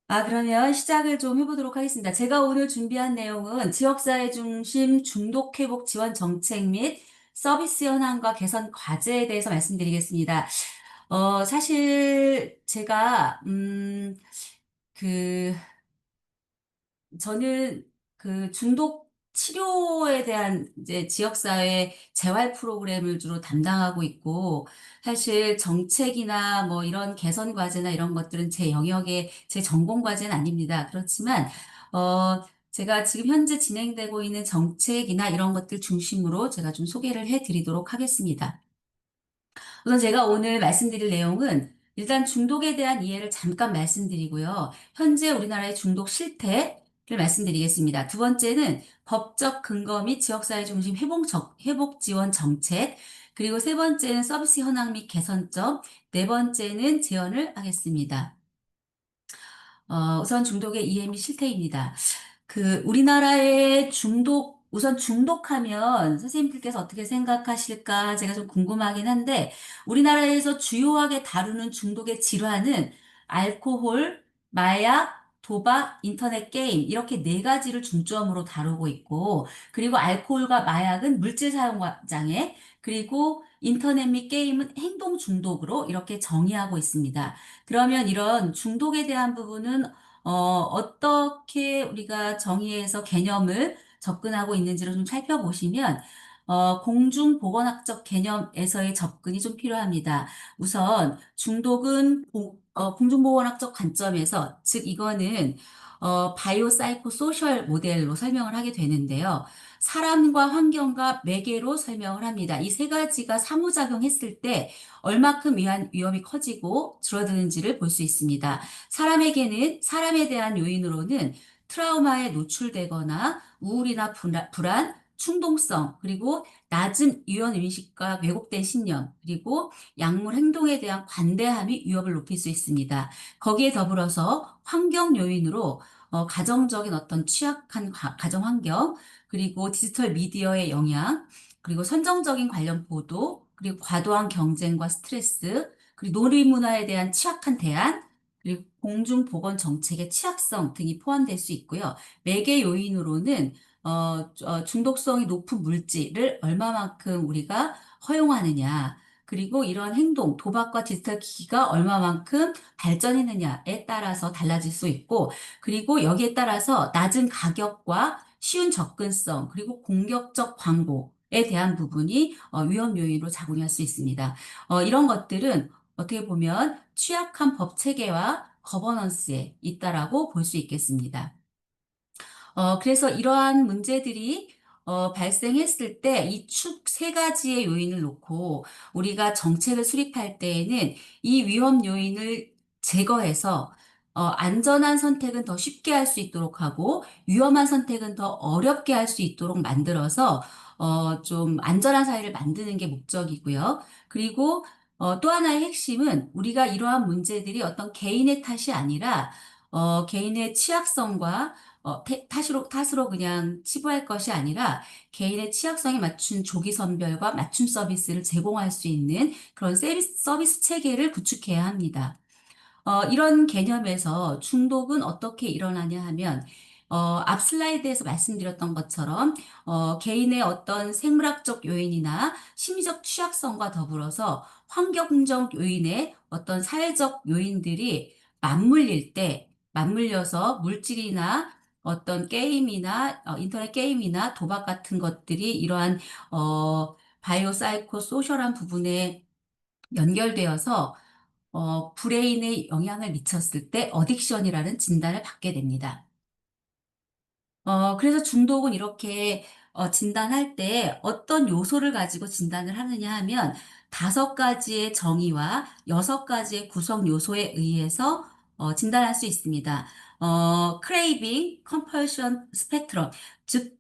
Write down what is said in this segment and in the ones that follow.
그러면 시작을 좀 해보도록 하겠습니다. 제가 오늘 준비한 내용은 지역사회 중심 중독 회복 지원 정책 및 서비스 현황과 개선 과제에 대해서 말씀드리겠습니다. 사실 제가, 그, 저는 그 중독 치료에 대한 이제 지역사회 재활 프로그램을 주로 담당하고 있고, 사실 정책이나 뭐 이런 개선 과제나 이런 것들은 제 영역의 제 전공 과제는 아닙니다. 그렇지만, 제가 지금 현재 진행되고 있는 정책이나 이런 것들 중심으로 제가 좀 소개를 해 드리도록 하겠습니다. 우선 제가 오늘 말씀드릴 내용은 일단 중독에 대한 이해를 잠깐 말씀드리고요. 현재 우리나라의 중독 실태를 말씀드리겠습니다. 두 번째는 법적 근거 및 지역사회 중심 회복 지원 정책, 그리고 세 번째는 서비스 현황 및 개선점, 네 번째는 제언을 하겠습니다. 우선 중독의 이해 및 실태입니다. 우리나라의 우선 중독하면 선생님들께서 어떻게 생각하실까 제가 좀 궁금하긴 한데, 우리나라에서 주요하게 다루는 중독의 질환은 알코올, 마약, 도박, 인터넷 게임, 이렇게 네 가지를 중점으로 다루고 있고, 그리고 알코올과 마약은 물질 사용 장애, 그리고 인터넷 및 게임은 행동 중독으로 이렇게 정의하고 있습니다. 그러면 이런 중독에 대한 부분은 어떻게 우리가 정의해서 개념을 접근하고 있는지를 좀 살펴보시면, 공중보건학적 개념에서의 접근이 좀 필요합니다. 우선, 중독은 공중보건학적 관점에서, 즉, 이거는, 바이오 사이코 소셜 모델로 설명을 하게 되는데요. 사람과 환경과 매개로 설명을 합니다. 이 세 가지가 상호작용했을 때, 얼마큼 위험이 커지고 줄어드는지를 볼 수 있습니다. 사람에 대한 요인으로는 트라우마에 노출되거나 우울이나 불안, 충동성, 그리고 낮은 유연 의식과 왜곡된 신념, 그리고 약물 행동에 대한 관대함이 위협을 높일 수 있습니다. 거기에 더불어서 환경 요인으로 가정적인 어떤 취약한 가정 환경, 그리고 디지털 미디어의 영향, 그리고 선정적인 관련 보도, 그리고 과도한 경쟁과 스트레스, 그리고 놀이 문화에 대한 취약한 대안, 그리고 공중보건 정책의 취약성 등이 포함될 수 있고요. 매개 요인으로는 중독성이 높은 물질을 얼마만큼 우리가 허용하느냐, 그리고 이런 행동, 도박과 디지털 기기가 얼마만큼 발전했느냐에 따라서 달라질 수 있고, 그리고 여기에 따라서 낮은 가격과 쉬운 접근성, 그리고 공격적 광고에 대한 부분이 위험 요인으로 작용할 수 있습니다. 이런 것들은 어떻게 보면 취약한 법 체계와 거버넌스에 있다라고 볼 수 있겠습니다. 그래서 이러한 문제들이 발생했을 때 이 축 세 가지의 요인을 놓고 우리가 정책을 수립할 때에는 이 위험 요인을 제거해서 안전한 선택은 더 쉽게 할 수 있도록 하고 위험한 선택은 더 어렵게 할 수 있도록 만들어서 좀 안전한 사회를 만드는 게 목적이고요. 그리고 또 하나의 핵심은 우리가 이러한 문제들이 어떤 개인의 탓이 아니라 개인의 취약성과 탓으로 그냥 치부할 것이 아니라 개인의 취약성에 맞춘 조기 선별과 맞춤 서비스를 제공할 수 있는 그런 서비스 체계를 구축해야 합니다. 이런 개념에서 중독은 어떻게 일어나냐 하면, 앞 슬라이드에서 말씀드렸던 것처럼, 개인의 어떤 생물학적 요인이나 심리적 취약성과 더불어서 환경적 요인의 어떤 사회적 요인들이 맞물려서 물질이나 어떤 게임이나, 인터넷 게임이나 도박 같은 것들이 이러한, 바이오 사이코 소셜한 부분에 연결되어서 브레인에 영향을 미쳤을 때 어딕션이라는 진단을 받게 됩니다. 그래서 중독은 이렇게 진단할 때 어떤 요소를 가지고 진단을 하느냐 하면 다섯 가지의 정의와 여섯 가지의 구성 요소에 의해서 진단할 수 있습니다. 크레이빙, 컴펄션 스펙트럼, 즉,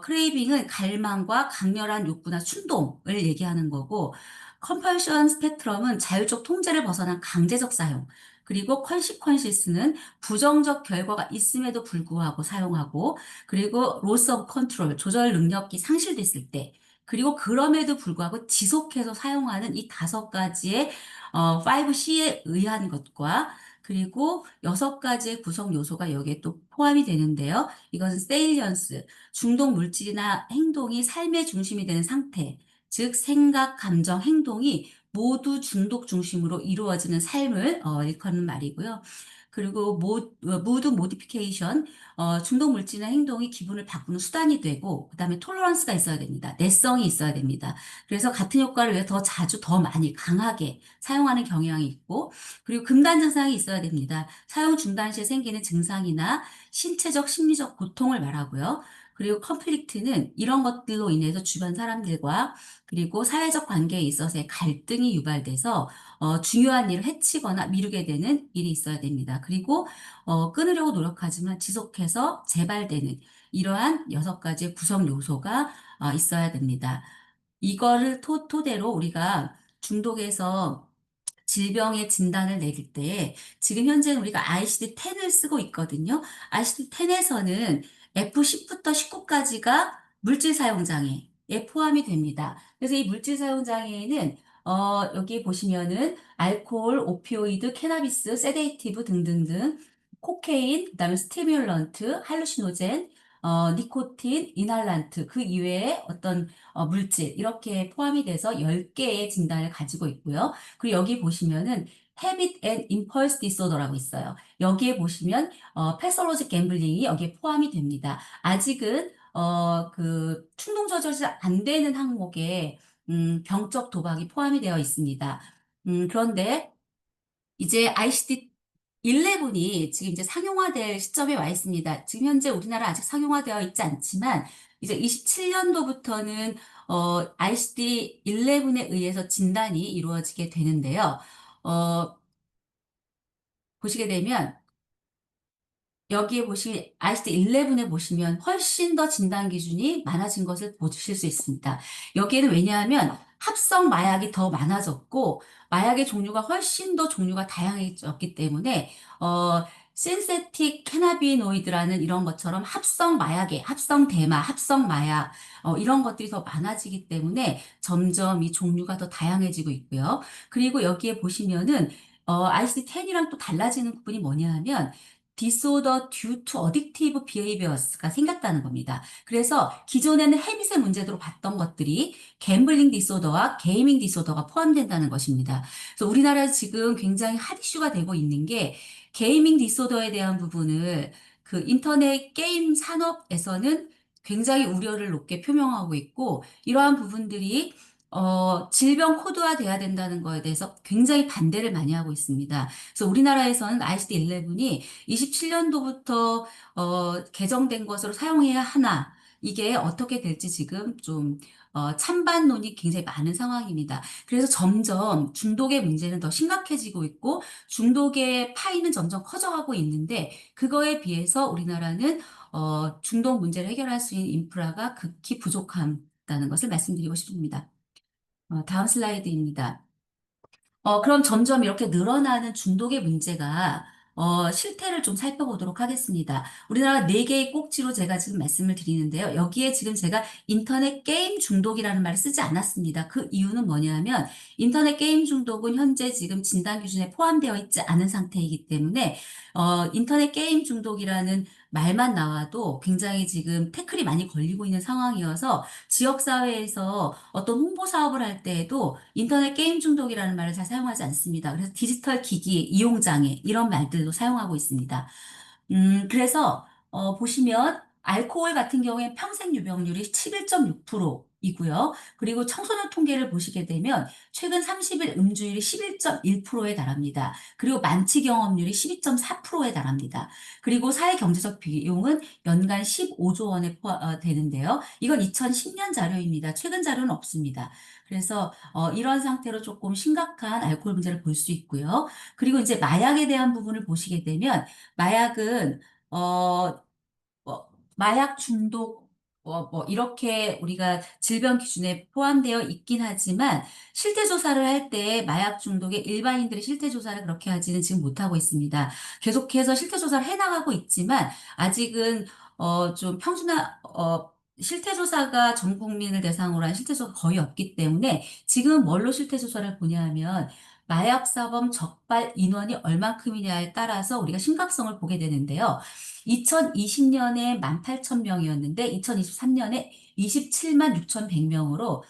크레이빙은 갈망과 강렬한 욕구나 충동을 얘기하는 거고, 컴펄션 스펙트럼은 자율적 통제를 벗어난 강제적 사용, 그리고 컨시퀀시스는 부정적 결과가 있음에도 불구하고 사용하고, 그리고 로스 오브 컨트롤, 조절 능력이 상실됐을 때, 그리고 그럼에도 불구하고 지속해서 사용하는 이 다섯 가지의 5C에 의한 것과 그리고 6가지의 구성 요소가 여기에 또 포함이 되는데요. 이것은 세일리언스, 중독 물질이나 행동이 삶의 중심이 되는 상태, 즉 생각, 감정, 행동이 모두 중독 중심으로 이루어지는 삶을 일컫는 말이고요. 그리고 무드 모디피케이션, 중독 물질이나 행동이 기분을 바꾸는 수단이 되고, 그다음에 톨러런스가 있어야 됩니다. 내성이 있어야 됩니다. 그래서 같은 효과를 위해 더 자주, 더 많이, 강하게 사용하는 경향이 있고, 그리고 금단 증상이 있어야 됩니다. 사용 중단 시에 생기는 증상이나 신체적, 심리적 고통을 말하고요. 그리고 컨플릭트는 이런 것들로 인해서 주변 사람들과 그리고 사회적 관계에 있어서의 갈등이 유발돼서 중요한 일을 해치거나 미루게 되는 일이 있어야 됩니다. 그리고 끊으려고 노력하지만 지속해서 재발되는 이러한 6가지의 구성 요소가 있어야 됩니다. 이거를 토대로 우리가 중독에서 질병의 진단을 내릴 때 지금 현재 우리가 ICD-10을 쓰고 있거든요. ICD-10에서는 F10부터 19까지가 물질 사용 장애에 포함이 됩니다. 그래서 이 물질 사용 장애에는 여기 보시면은 알코올, 오피오이드, 캐나비스, 세데이티브 등등등, 코케인, 그다음에 스티뮬런트, 할루시노젠, 니코틴, 이날란트 그 이외에 어떤 물질 이렇게 포함이 돼서 10개의 진단을 가지고 있고요. 그리고 여기 보시면은 Habit and Impulse Disorder라고 있어요. 여기에 보시면 패솔로직 갬블링이 여기에 포함이 됩니다. 아직은 그 충동 조절이 안 되는 항목에 병적 도박이 포함이 되어 있습니다. 그런데 이제 ICD-11이 지금 이제 상용화될 시점에 와 있습니다. 지금 현재 우리나라 아직 상용화되어 있지 않지만 이제 27년도부터는 ICD-11에 의해서 진단이 이루어지게 되는데요. 어, 보시게 되면 여기에 ICD-11에 보시면 훨씬 더 진단 기준이 많아진 것을 보실 수 있습니다. 여기에는 왜냐하면 합성 마약이 더 많아졌고, 마약의 종류가 훨씬 더 종류가 다양해졌기 때문에, 신세틱 캐나비노이드라는 이런 것처럼 합성 마약에, 합성 대마, 합성 마약, 이런 것들이 더 많아지기 때문에 점점 이 종류가 더 다양해지고 있고요. 그리고 여기에 보시면은, ICD-10이랑 또 달라지는 부분이 뭐냐 하면, disorder due to addictive behaviors가 생겼다는 겁니다. 그래서 기존에는 헤빗의 문제로 봤던 것들이 갬블링 디소더와 게이밍 디소더가 포함된다는 것입니다. 그래서 우리나라에 지금 굉장히 핫 이슈가 되고 있는 게 게이밍 디소더에 대한 부분을 그 인터넷 게임 산업에서는 굉장히 우려를 높게 표명하고 있고 이러한 부분들이 질병 코드화 돼야 된다는 거에 대해서 굉장히 반대를 많이 하고 있습니다. 그래서 우리나라에서는 ICD-11이 27년도부터 개정된 것으로 사용해야 하나, 이게 어떻게 될지 지금 좀 찬반론이 굉장히 많은 상황입니다. 그래서 점점 중독의 문제는 더 심각해지고 있고 중독의 파이는 점점 커져가고 있는데 그거에 비해서 우리나라는 중독 문제를 해결할 수 있는 인프라가 극히 부족하다는 것을 말씀드리고 싶습니다. 다음 슬라이드입니다. 그럼 점점 이렇게 늘어나는 중독의 문제가 실태를 좀 살펴보도록 하겠습니다. 우리나라 4개의 꼭지로 제가 지금 말씀을 드리는데요. 여기에 지금 제가 인터넷 게임 중독이라는 말을 쓰지 않았습니다. 그 이유는 뭐냐면 인터넷 게임 중독은 현재 지금 진단 기준에 포함되어 있지 않은 상태이기 때문에 인터넷 게임 중독이라는 말만 나와도 굉장히 지금 태클이 많이 걸리고 있는 상황이어서 지역사회에서 어떤 홍보 사업을 할 때에도 인터넷 게임 중독이라는 말을 잘 사용하지 않습니다. 그래서 디지털 기기 이용장애 이런 말들도 사용하고 있습니다. 그래서 보시면 알코올 같은 경우에 평생 유병률이 11.6%이고요. 그리고 청소년 통계를 보시게 되면 최근 30일 음주율이 11.1%에 달합니다. 그리고 만취 경험률이 12.4%에 달합니다. 그리고 사회경제적 비용은 연간 15조 원에 되는데요. 이건 2010년 자료입니다. 최근 자료는 없습니다. 그래서 이런 상태로 조금 심각한 알코올 문제를 볼 수 있고요. 그리고 이제 마약에 대한 부분을 보시게 되면 마약은 마약 중독 뭐 이렇게 우리가 질병 기준에 포함되어 있긴 하지만 실태 조사를 할 때 마약 중독의 일반인들의 실태 조사를 그렇게 하지는 지금 못하고 있습니다. 계속해서 실태 조사를 해나가고 있지만 아직은 좀 평준화 실태 조사가 전 국민을 대상으로 한 실태 조사가 거의 없기 때문에 지금 뭘로 실태 조사를 보냐 하면 마약사범 적발 인원이 얼만큼이냐에 따라서 우리가 심각성을 보게 되는데요. 2020년에 18,000명이었는데 2023년에 27만 6,100명으로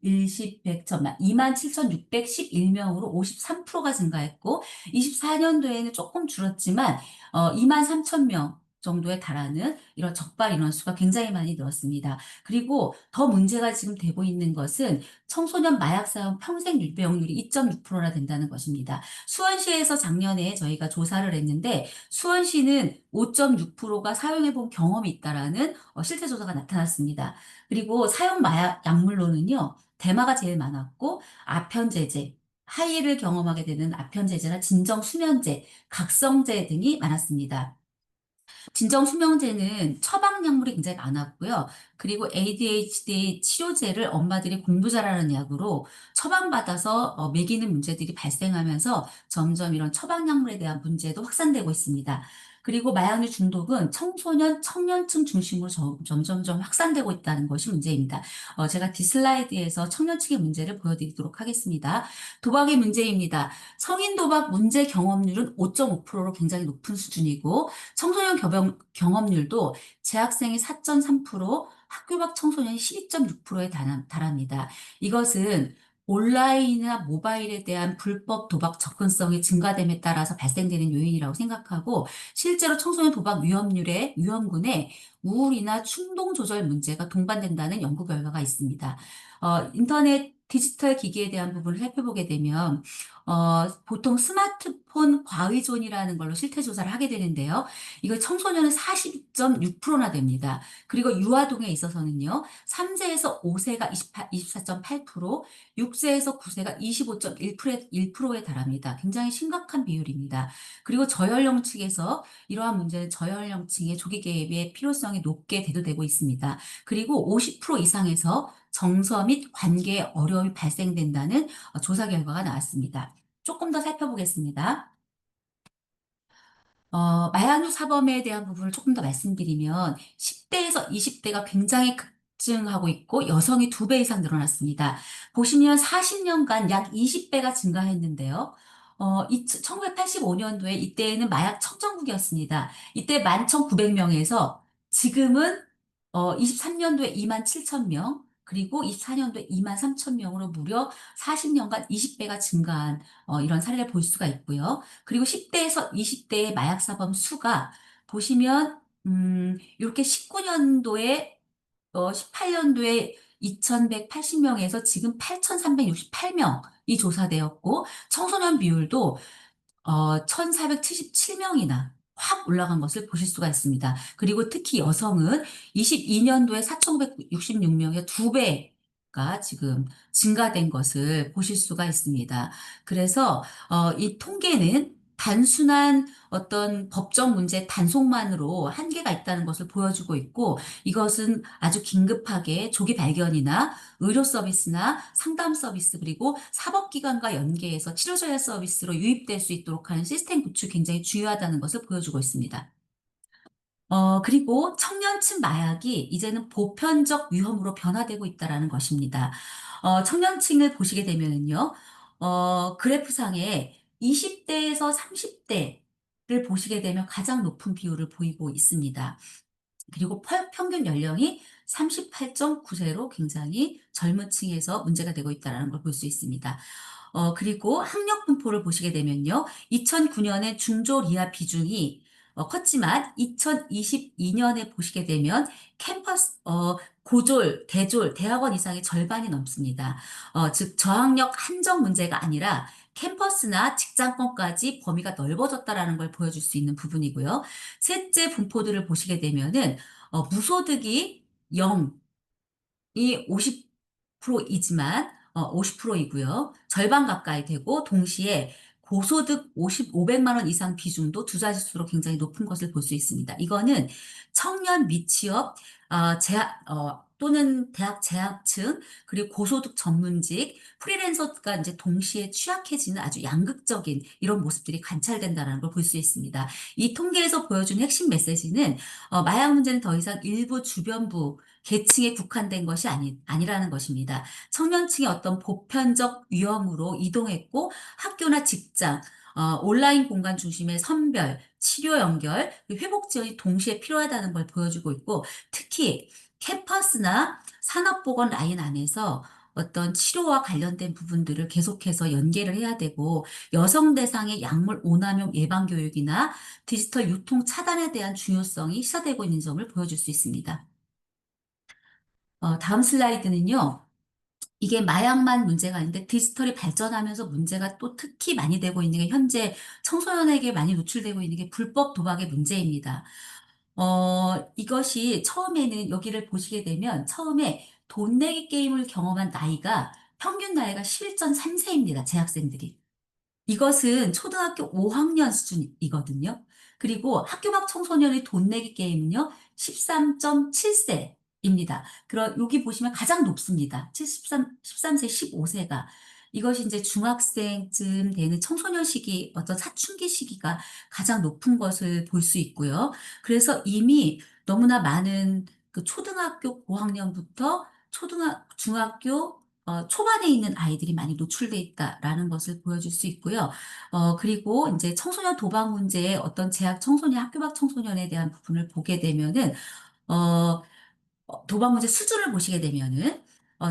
일십, 백, 천만, 27,611명으로 53%가 증가했고, 24년도에는 조금 줄었지만, 2만 3천 명 정도에 달하는 이런 적발 인원수가 굉장히 많이 늘었습니다. 그리고 더 문제가 지금 되고 있는 것은 청소년 마약 사용 평생 유병률이 2.6%나 된다는 것입니다. 수원시에서 작년에 저희가 조사를 했는데 수원시는 5.6%가 사용해 본 경험이 있다라는 실태 조사가 나타났습니다. 그리고 사용 마약 약물로는요. 대마가 제일 많았고 아편제제, 하이를 경험하게 되는 아편제제나 진정수면제, 각성제 등이 많았습니다. 진정수면제는 처방약물이 굉장히 많았고요. 그리고 ADHD 치료제를 엄마들이 공부 잘하는 약으로 처방받아서 먹이는 문제들이 발생하면서 점점 이런 처방약물에 대한 문제도 확산되고 있습니다. 그리고 마약류 중독은 청소년, 청년층 중심으로 점점점 확산되고 있다는 것이 문제입니다. 제가 뒷슬라이드에서 청년층의 문제를 보여드리도록 하겠습니다. 도박의 문제입니다. 성인 도박 문제 경험률은 5.5%로 굉장히 높은 수준이고 청소년 경험률도 재학생이 4.3%, 학교 밖 청소년이 12.6%에 달합니다. 이것은 온라인이나 모바일에 대한 불법 도박 접근성이 증가됨에 따라서 발생되는 요인이라고 생각하고 실제로 청소년 도박 위험군에 우울이나 충동 조절 문제가 동반된다는 연구 결과가 있습니다. 인터넷 디지털 기기에 대한 부분을 살펴보게 되면 보통 스마트폰 과의존이라는 걸로 실태 조사를 하게 되는데요. 이거 청소년은 42.6%나 됩니다. 그리고 유아동에 있어서는요. 3세에서 5세가 24.8%, 6세에서 9세가 25.1%에 달합니다. 굉장히 심각한 비율입니다. 그리고 저연령층에서 이러한 문제는 저연령층의 조기 개입의 필요성이 높게 대두되고 있습니다. 그리고 50% 이상에서 정서 및 관계에 어려움이 발생된다는 조사 결과가 나왔습니다. 조금 더 살펴보겠습니다. 마약류 사범에 대한 부분을 조금 더 말씀드리면 10대에서 20대가 굉장히 급증하고 있고 여성이 2배 이상 늘어났습니다. 보시면 40년간 약 20배가 증가했는데요. 1985년도에 이때에는 마약 청정국이었습니다. 이때 11,900명에서 지금은 23년도에 27,000명, 그리고 24년도에 23,000명으로 무려 40년간 20배가 증가한 이런 사례를 볼 수가 있고요. 그리고 10대에서 20대의 마약 사범 수가 보시면 이렇게 19년도에 18년도에 2,180명에서 지금 8,368명이 조사되었고 청소년 비율도 1,477명이나 확 올라간 것을 보실 수가 있습니다. 그리고 특히 여성은 22년도에 4,966명의 2배가 지금 증가된 것을 보실 수가 있습니다. 그래서 이 통계는 단순한 어떤 법적 문제 단속만으로 한계가 있다는 것을 보여주고 있고 이것은 아주 긴급하게 조기 발견이나 의료 서비스나 상담 서비스 그리고 사법기관과 연계해서 치료전략 서비스로 유입될 수 있도록 하는 시스템 구축이 굉장히 중요하다는 것을 보여주고 있습니다. 그리고 청년층 마약이 이제는 보편적 위험으로 변화되고 있다는 것입니다. 청년층을 보시게 되면요, 그래프상에 20대에서 30대를 보시게 되면 가장 높은 비율을 보이고 있습니다. 그리고 평균 연령이 38.9세로 굉장히 젊은 층에서 문제가 되고 있다는 걸 볼 수 있습니다. 그리고 학력 분포를 보시게 되면요. 2009년에 중졸 이하 비중이 컸지만 2022년에 보시게 되면 캠퍼스, 고졸, 대졸, 대학원 이상의 절반이 넘습니다. 즉, 저학력 한정 문제가 아니라 캠퍼스나 직장권까지 범위가 넓어졌다라는 걸 보여줄 수 있는 부분이고요. 셋째 분포들을 보시게 되면은 무소득이 0이 50%이지만 50%이고요. 절반 가까이 되고 동시에 고소득 500만 원 이상 비중도 두 자릿수로 굉장히 높은 것을 볼 수 있습니다. 이거는 청년 미취업 또는 대학 재학층, 그리고 고소득 전문직, 프리랜서가 이제 동시에 취약해지는 아주 양극적인 이런 모습들이 관찰된다는 걸 볼 수 있습니다. 이 통계에서 보여준 핵심 메시지는 마약 문제는 더 이상 일부 주변부 계층에 국한된 것이 아니라는 것입니다. 청년층의 어떤 보편적 위험으로 이동했고 학교나 직장, 온라인 공간 중심의 선별, 치료 연결, 회복 지원이 동시에 필요하다는 걸 보여주고 있고 특히 캠퍼스나 산업보건 라인 안에서 어떤 치료와 관련된 부분들을 계속해서 연계를 해야 되고 여성 대상의 약물 오남용 예방 교육이나 디지털 유통 차단에 대한 중요성이 시사되고 있는 점을 보여줄 수 있습니다. 다음 슬라이드는요. 이게 마약만 문제가 아닌데 디지털이 발전하면서 문제가 또 특히 많이 되고 있는 게 현재 청소년에게 많이 노출되고 있는 게 불법 도박의 문제입니다. 이것이 처음에는 여기를 보시게 되면 처음에 돈 내기 게임을 경험한 나이가 평균 나이가 11.3세입니다. 재학생들이. 이것은 초등학교 5학년 수준이거든요. 그리고 학교 밖 청소년의 돈 내기 게임은요, 13.7세입니다. 여기 보시면 가장 높습니다. 13세, 15세가. 이것이 이제 중학생쯤 되는 청소년 시기, 어떤 사춘기 시기가 가장 높은 것을 볼 수 있고요. 그래서 이미 너무나 많은 그 초등학교 고학년부터 중학교 초반에 있는 아이들이 많이 노출돼 있다라는 것을 보여줄 수 있고요. 그리고 이제 청소년 도박 문제의 어떤 재학 청소년, 학교 밖 청소년에 대한 부분을 보게 되면은, 어, 도박 문제 수준을 보시게 되면은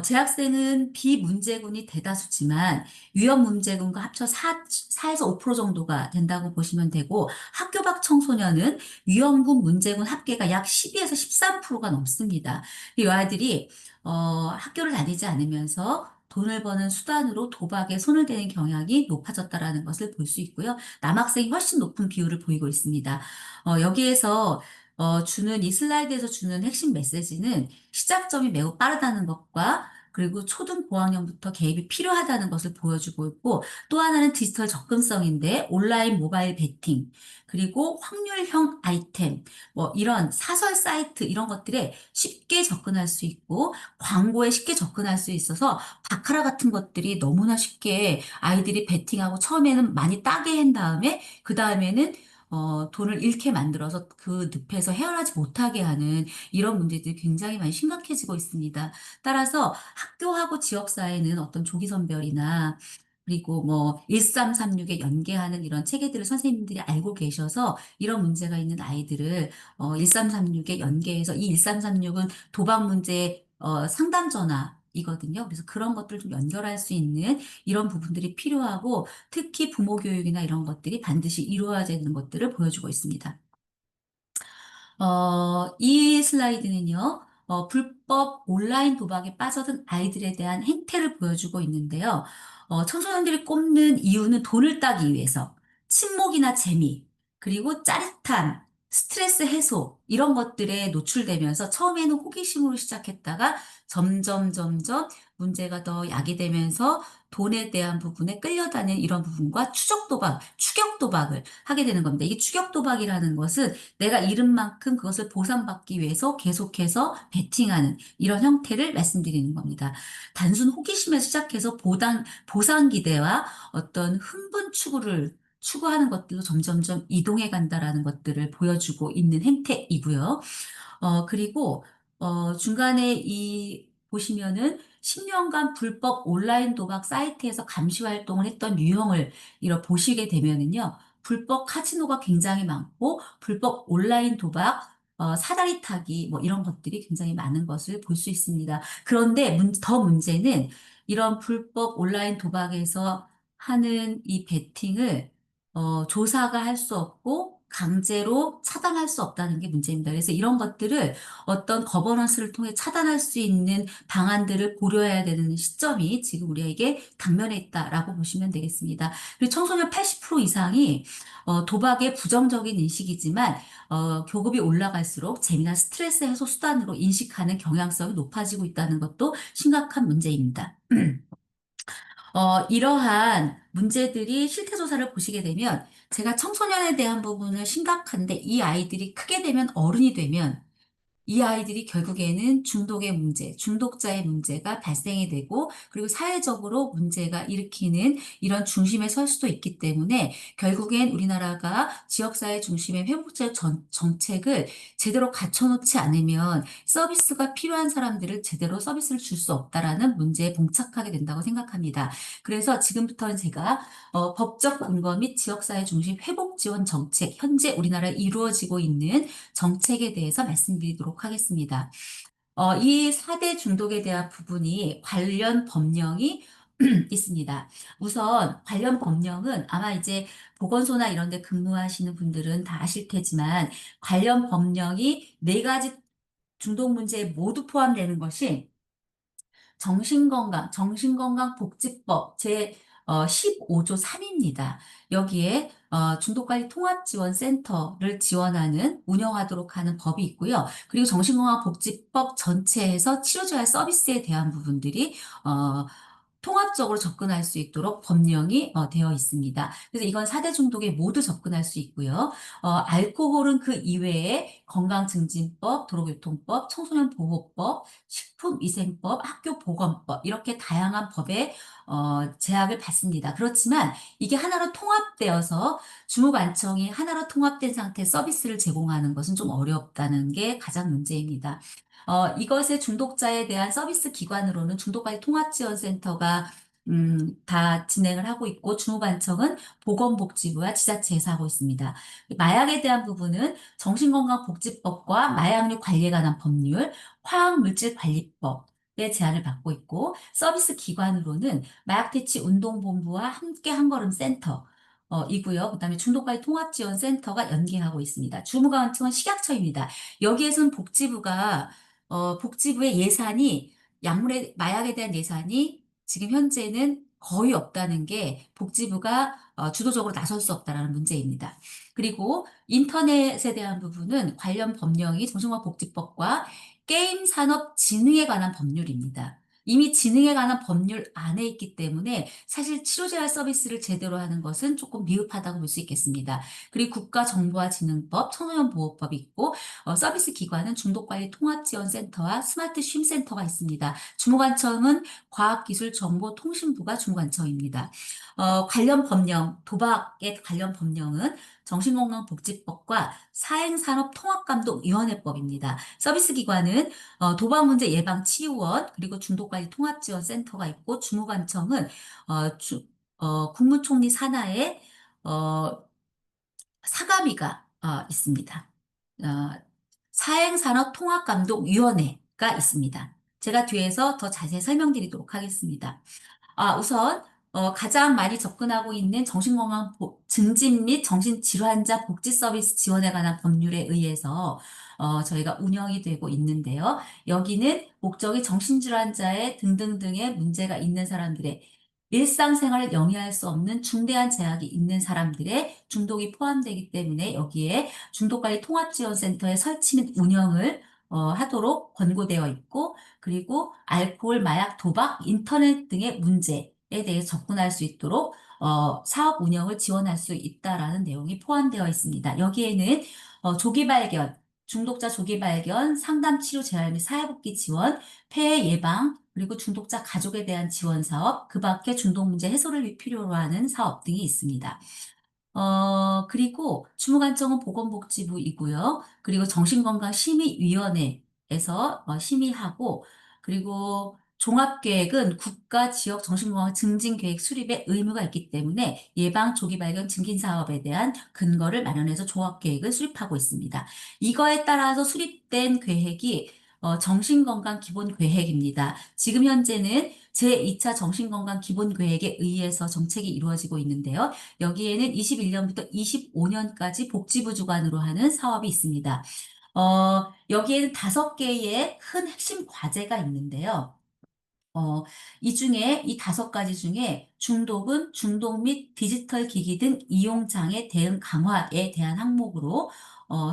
재학생은 비문제군이 대다수지만 위험 문제군과 합쳐 4에서 5% 정도가 된다고 보시면 되고 학교 밖 청소년은 위험군 문제군 합계가 약 12에서 13%가 넘습니다. 이 아이들이 학교를 다니지 않으면서 돈을 버는 수단으로 도박에 손을 대는 경향이 높아졌다라는 것을 볼 수 있고요. 남학생이 훨씬 높은 비율을 보이고 있습니다. 여기에서 이 슬라이드에서 주는 핵심 메시지는 시작점이 매우 빠르다는 것과 그리고 초등 고학년부터 개입이 필요하다는 것을 보여주고 있고 또 하나는 디지털 접근성인데 온라인 모바일 베팅 그리고 확률형 아이템 뭐 이런 사설 사이트 이런 것들에 쉽게 접근할 수 있고 광고에 쉽게 접근할 수 있어서 바카라 같은 것들이 너무나 쉽게 아이들이 베팅하고 처음에는 많이 따게 한 다음에 그 다음에는 돈을 잃게 만들어서 그 늪에서 헤어나지 못하게 하는 이런 문제들이 굉장히 많이 심각해지고 있습니다. 따라서 학교하고 지역사회는 어떤 조기선별이나 그리고 뭐 1336에 연계하는 이런 체계들을 선생님들이 알고 계셔서 이런 문제가 있는 아이들을 1336에 연계해서 이 1336은 도박 문제 상담 전화이거든요. 그래서 그런 것들을 좀 연결할 수 있는 이런 부분들이 필요하고 특히 부모 교육이나 이런 것들이 반드시 이루어야 되는 것들을 보여주고 있습니다. 이 슬라이드는요, 불법 온라인 도박에 빠져든 아이들에 대한 행태를 보여주고 있는데요. 청소년들이 꼽는 이유는 돈을 따기 위해서, 친목이나 재미, 그리고 짜릿함, 스트레스 해소, 이런 것들에 노출되면서 처음에는 호기심으로 시작했다가 점점 문제가 더 야기되면서 돈에 대한 부분에 끌려다니는 이런 부분과 추격 도박을 하게 되는 겁니다. 이게 추격 도박이라는 것은 내가 잃은 만큼 그것을 보상받기 위해서 계속해서 베팅하는 이런 형태를 말씀드리는 겁니다. 단순 호기심에서 시작해서 보상 기대와 어떤 흥분 추구하는 것들로 점점점 이동해 간다라는 것들을 보여주고 있는 행태이고요. 그리고, 중간에 보시면은 10년간 불법 온라인 도박 사이트에서 감시 활동을 했던 유형을 보시게 되면은요, 불법 카지노가 굉장히 많고, 불법 온라인 도박, 사다리 타기, 뭐 이런 것들이 굉장히 많은 것을 볼 수 있습니다. 그런데 더 문제는 이런 불법 온라인 도박에서 하는 이 베팅을 조사가 할 수 없고 강제로 차단할 수 없다는 게 문제입니다. 그래서 이런 것들을 어떤 거버넌스를 통해 차단할 수 있는 방안들을 고려해야 되는 시점이 지금 우리에게 당면에 있다라고 보시면 되겠습니다. 그리고 청소년 80% 이상이 도박의 부정적인 인식이지만 교급이 올라갈수록 재미나 스트레스 해소 수단으로 인식하는 경향성이 높아지고 있다는 것도 심각한 문제입니다. 이러한 문제들이 실태조사를 보시게 되면 제가 청소년에 대한 부분을 심각한데 이 아이들이 크게 되면 어른이 되면 이 아이들이 결국에는 중독의 문제, 중독자의 문제가 발생이 되고 그리고 사회적으로 문제가 일으키는 이런 중심에 설 수도 있기 때문에 결국엔 우리나라가 지역사회 중심의 회복적 정책을 제대로 갖춰놓지 않으면 서비스가 필요한 사람들을 제대로 서비스를 줄 수 없다라는 문제에 봉착하게 된다고 생각합니다. 그래서 지금부터는 제가 법적 근거 및 지역사회 중심 회복 지원 정책, 현재 우리나라에 이루어지고 있는 정책에 대해서 말씀드리도록 하겠습니다. 이 4대 중독에 대한 부분이 관련 법령이 있습니다. 우선 관련 법령은 아마 이제 보건소나 이런 데 근무하시는 분들은 다 아실 테지만 관련 법령이 네 가지 중독 문제에 모두 포함되는 것이 정신건강복지법 제 15조 3입니다. 여기에 중독관리 통합지원센터를 지원하는, 운영하도록 하는 법이 있고요. 그리고 정신건강복지법 전체에서 치료재활 서비스에 대한 부분들이 어, 통합적으로 접근할 수 있도록 법령이 되어 있습니다. 그래서 이건 4대 중독에 모두 접근할 수 있고요. 알코올은 그 이외에 건강증진법, 도로교통법, 청소년보호법, 식품위생법, 학교보건법 이렇게 다양한 법에 제약을 받습니다. 그렇지만 이게 하나로 통합되어서 주무관청이 하나로 통합된 상태 서비스를 제공하는 것은 좀 어렵다는 게 가장 문제입니다. 이것의 중독자에 대한 서비스 기관으로는 중독관리 통합지원센터가 다 진행을 하고 있고 주무관청은 보건복지부와 지자체에서 하고 있습니다. 마약에 대한 부분은 정신건강복지법과 마약류 관리에 관한 법률, 화학물질관리법의 제한을 받고 있고 서비스 기관으로는 마약퇴치운동본부와 함께 한걸음 센터 이고요. 그다음에 중독관리 통합지원센터가 연계하고 있습니다. 주무관청은 식약처입니다. 여기에서는 복지부의 예산이 약물의 마약에 대한 예산이 지금 현재는 거의 없다는 게 복지부가 주도적으로 나설 수 없다라는 문제입니다. 그리고 인터넷에 대한 부분은 관련 법령이 정신건강복지법과 게임산업진흥에 관한 법률입니다. 이미 진흥에 관한 법률 안에 있기 때문에 사실 치료재활 서비스를 제대로 하는 것은 조금 미흡하다고 볼 수 있겠습니다. 그리고 국가정보화진흥법, 청소년보호법이 있고 서비스 기관은 중독관리통합지원센터와 스마트 쉼센터가 있습니다. 주무관청은 과학기술정보통신부가 주무관청입니다. 관련 법령, 도박의 관련 법령은 정신건강복지법과 사행산업통합감독위원회법입니다. 서비스 기관은 도박문제 예방치유원 그리고 중독관리통합지원센터가 있고 주무관청은 국무총리 산하에 어, 사가미가 있습니다. 어, 사행산업통합감독위원회가 있습니다. 제가 뒤에서 더 자세히 설명드리도록 하겠습니다. 우선 가장 많이 접근하고 있는 정신건강 증진 및 정신질환자 복지 서비스 지원에 관한 법률에 의해서 저희가 운영이 되고 있는데요. 여기는 목적이 정신질환자의 등등등의 문제가 있는 사람들의 일상생활을 영위할 수 없는 중대한 제약이 있는 사람들의 중독이 포함되기 때문에 여기에 중독관리 통합지원센터의 설치 및 운영을 하도록 권고되어 있고 그리고 알코올, 마약, 도박, 인터넷 등의 문제에 대해서 접근할 수 있도록 사업 운영을 지원할 수 있다라는 내용이 포함되어 있습니다. 여기에는 조기 발견, 중독자 조기 발견, 상담 치료 재활 및 사회복귀 지원, 폐해 예방, 그리고 중독자 가족에 대한 지원 사업, 그 밖에 중독 문제 해소를 필요로 하는 사업 등이 있습니다. 그리고 주무관청은 보건복지부이고요. 그리고 정신건강심의위원회에서 심의하고, 그리고 종합계획은 국가 지역 정신건강 증진계획 수립에 의무가 있기 때문에 예방 조기 발견 증진 사업에 대한 근거를 마련해서 종합계획을 수립하고 있습니다. 이거에 따라서 수립된 계획이 정신건강 기본계획입니다. 지금 현재는 제2차 정신건강 기본계획에 의해서 정책이 이루어지고 있는데요. 여기에는 21년부터 25년까지 복지부 주관으로 하는 사업이 있습니다. 여기에는 5개의 큰 핵심 과제가 있는데요. 이 중에 이 5가지 중에 중독은 중독 및 디지털 기기 등 이용 장애 대응 강화에 대한 항목으로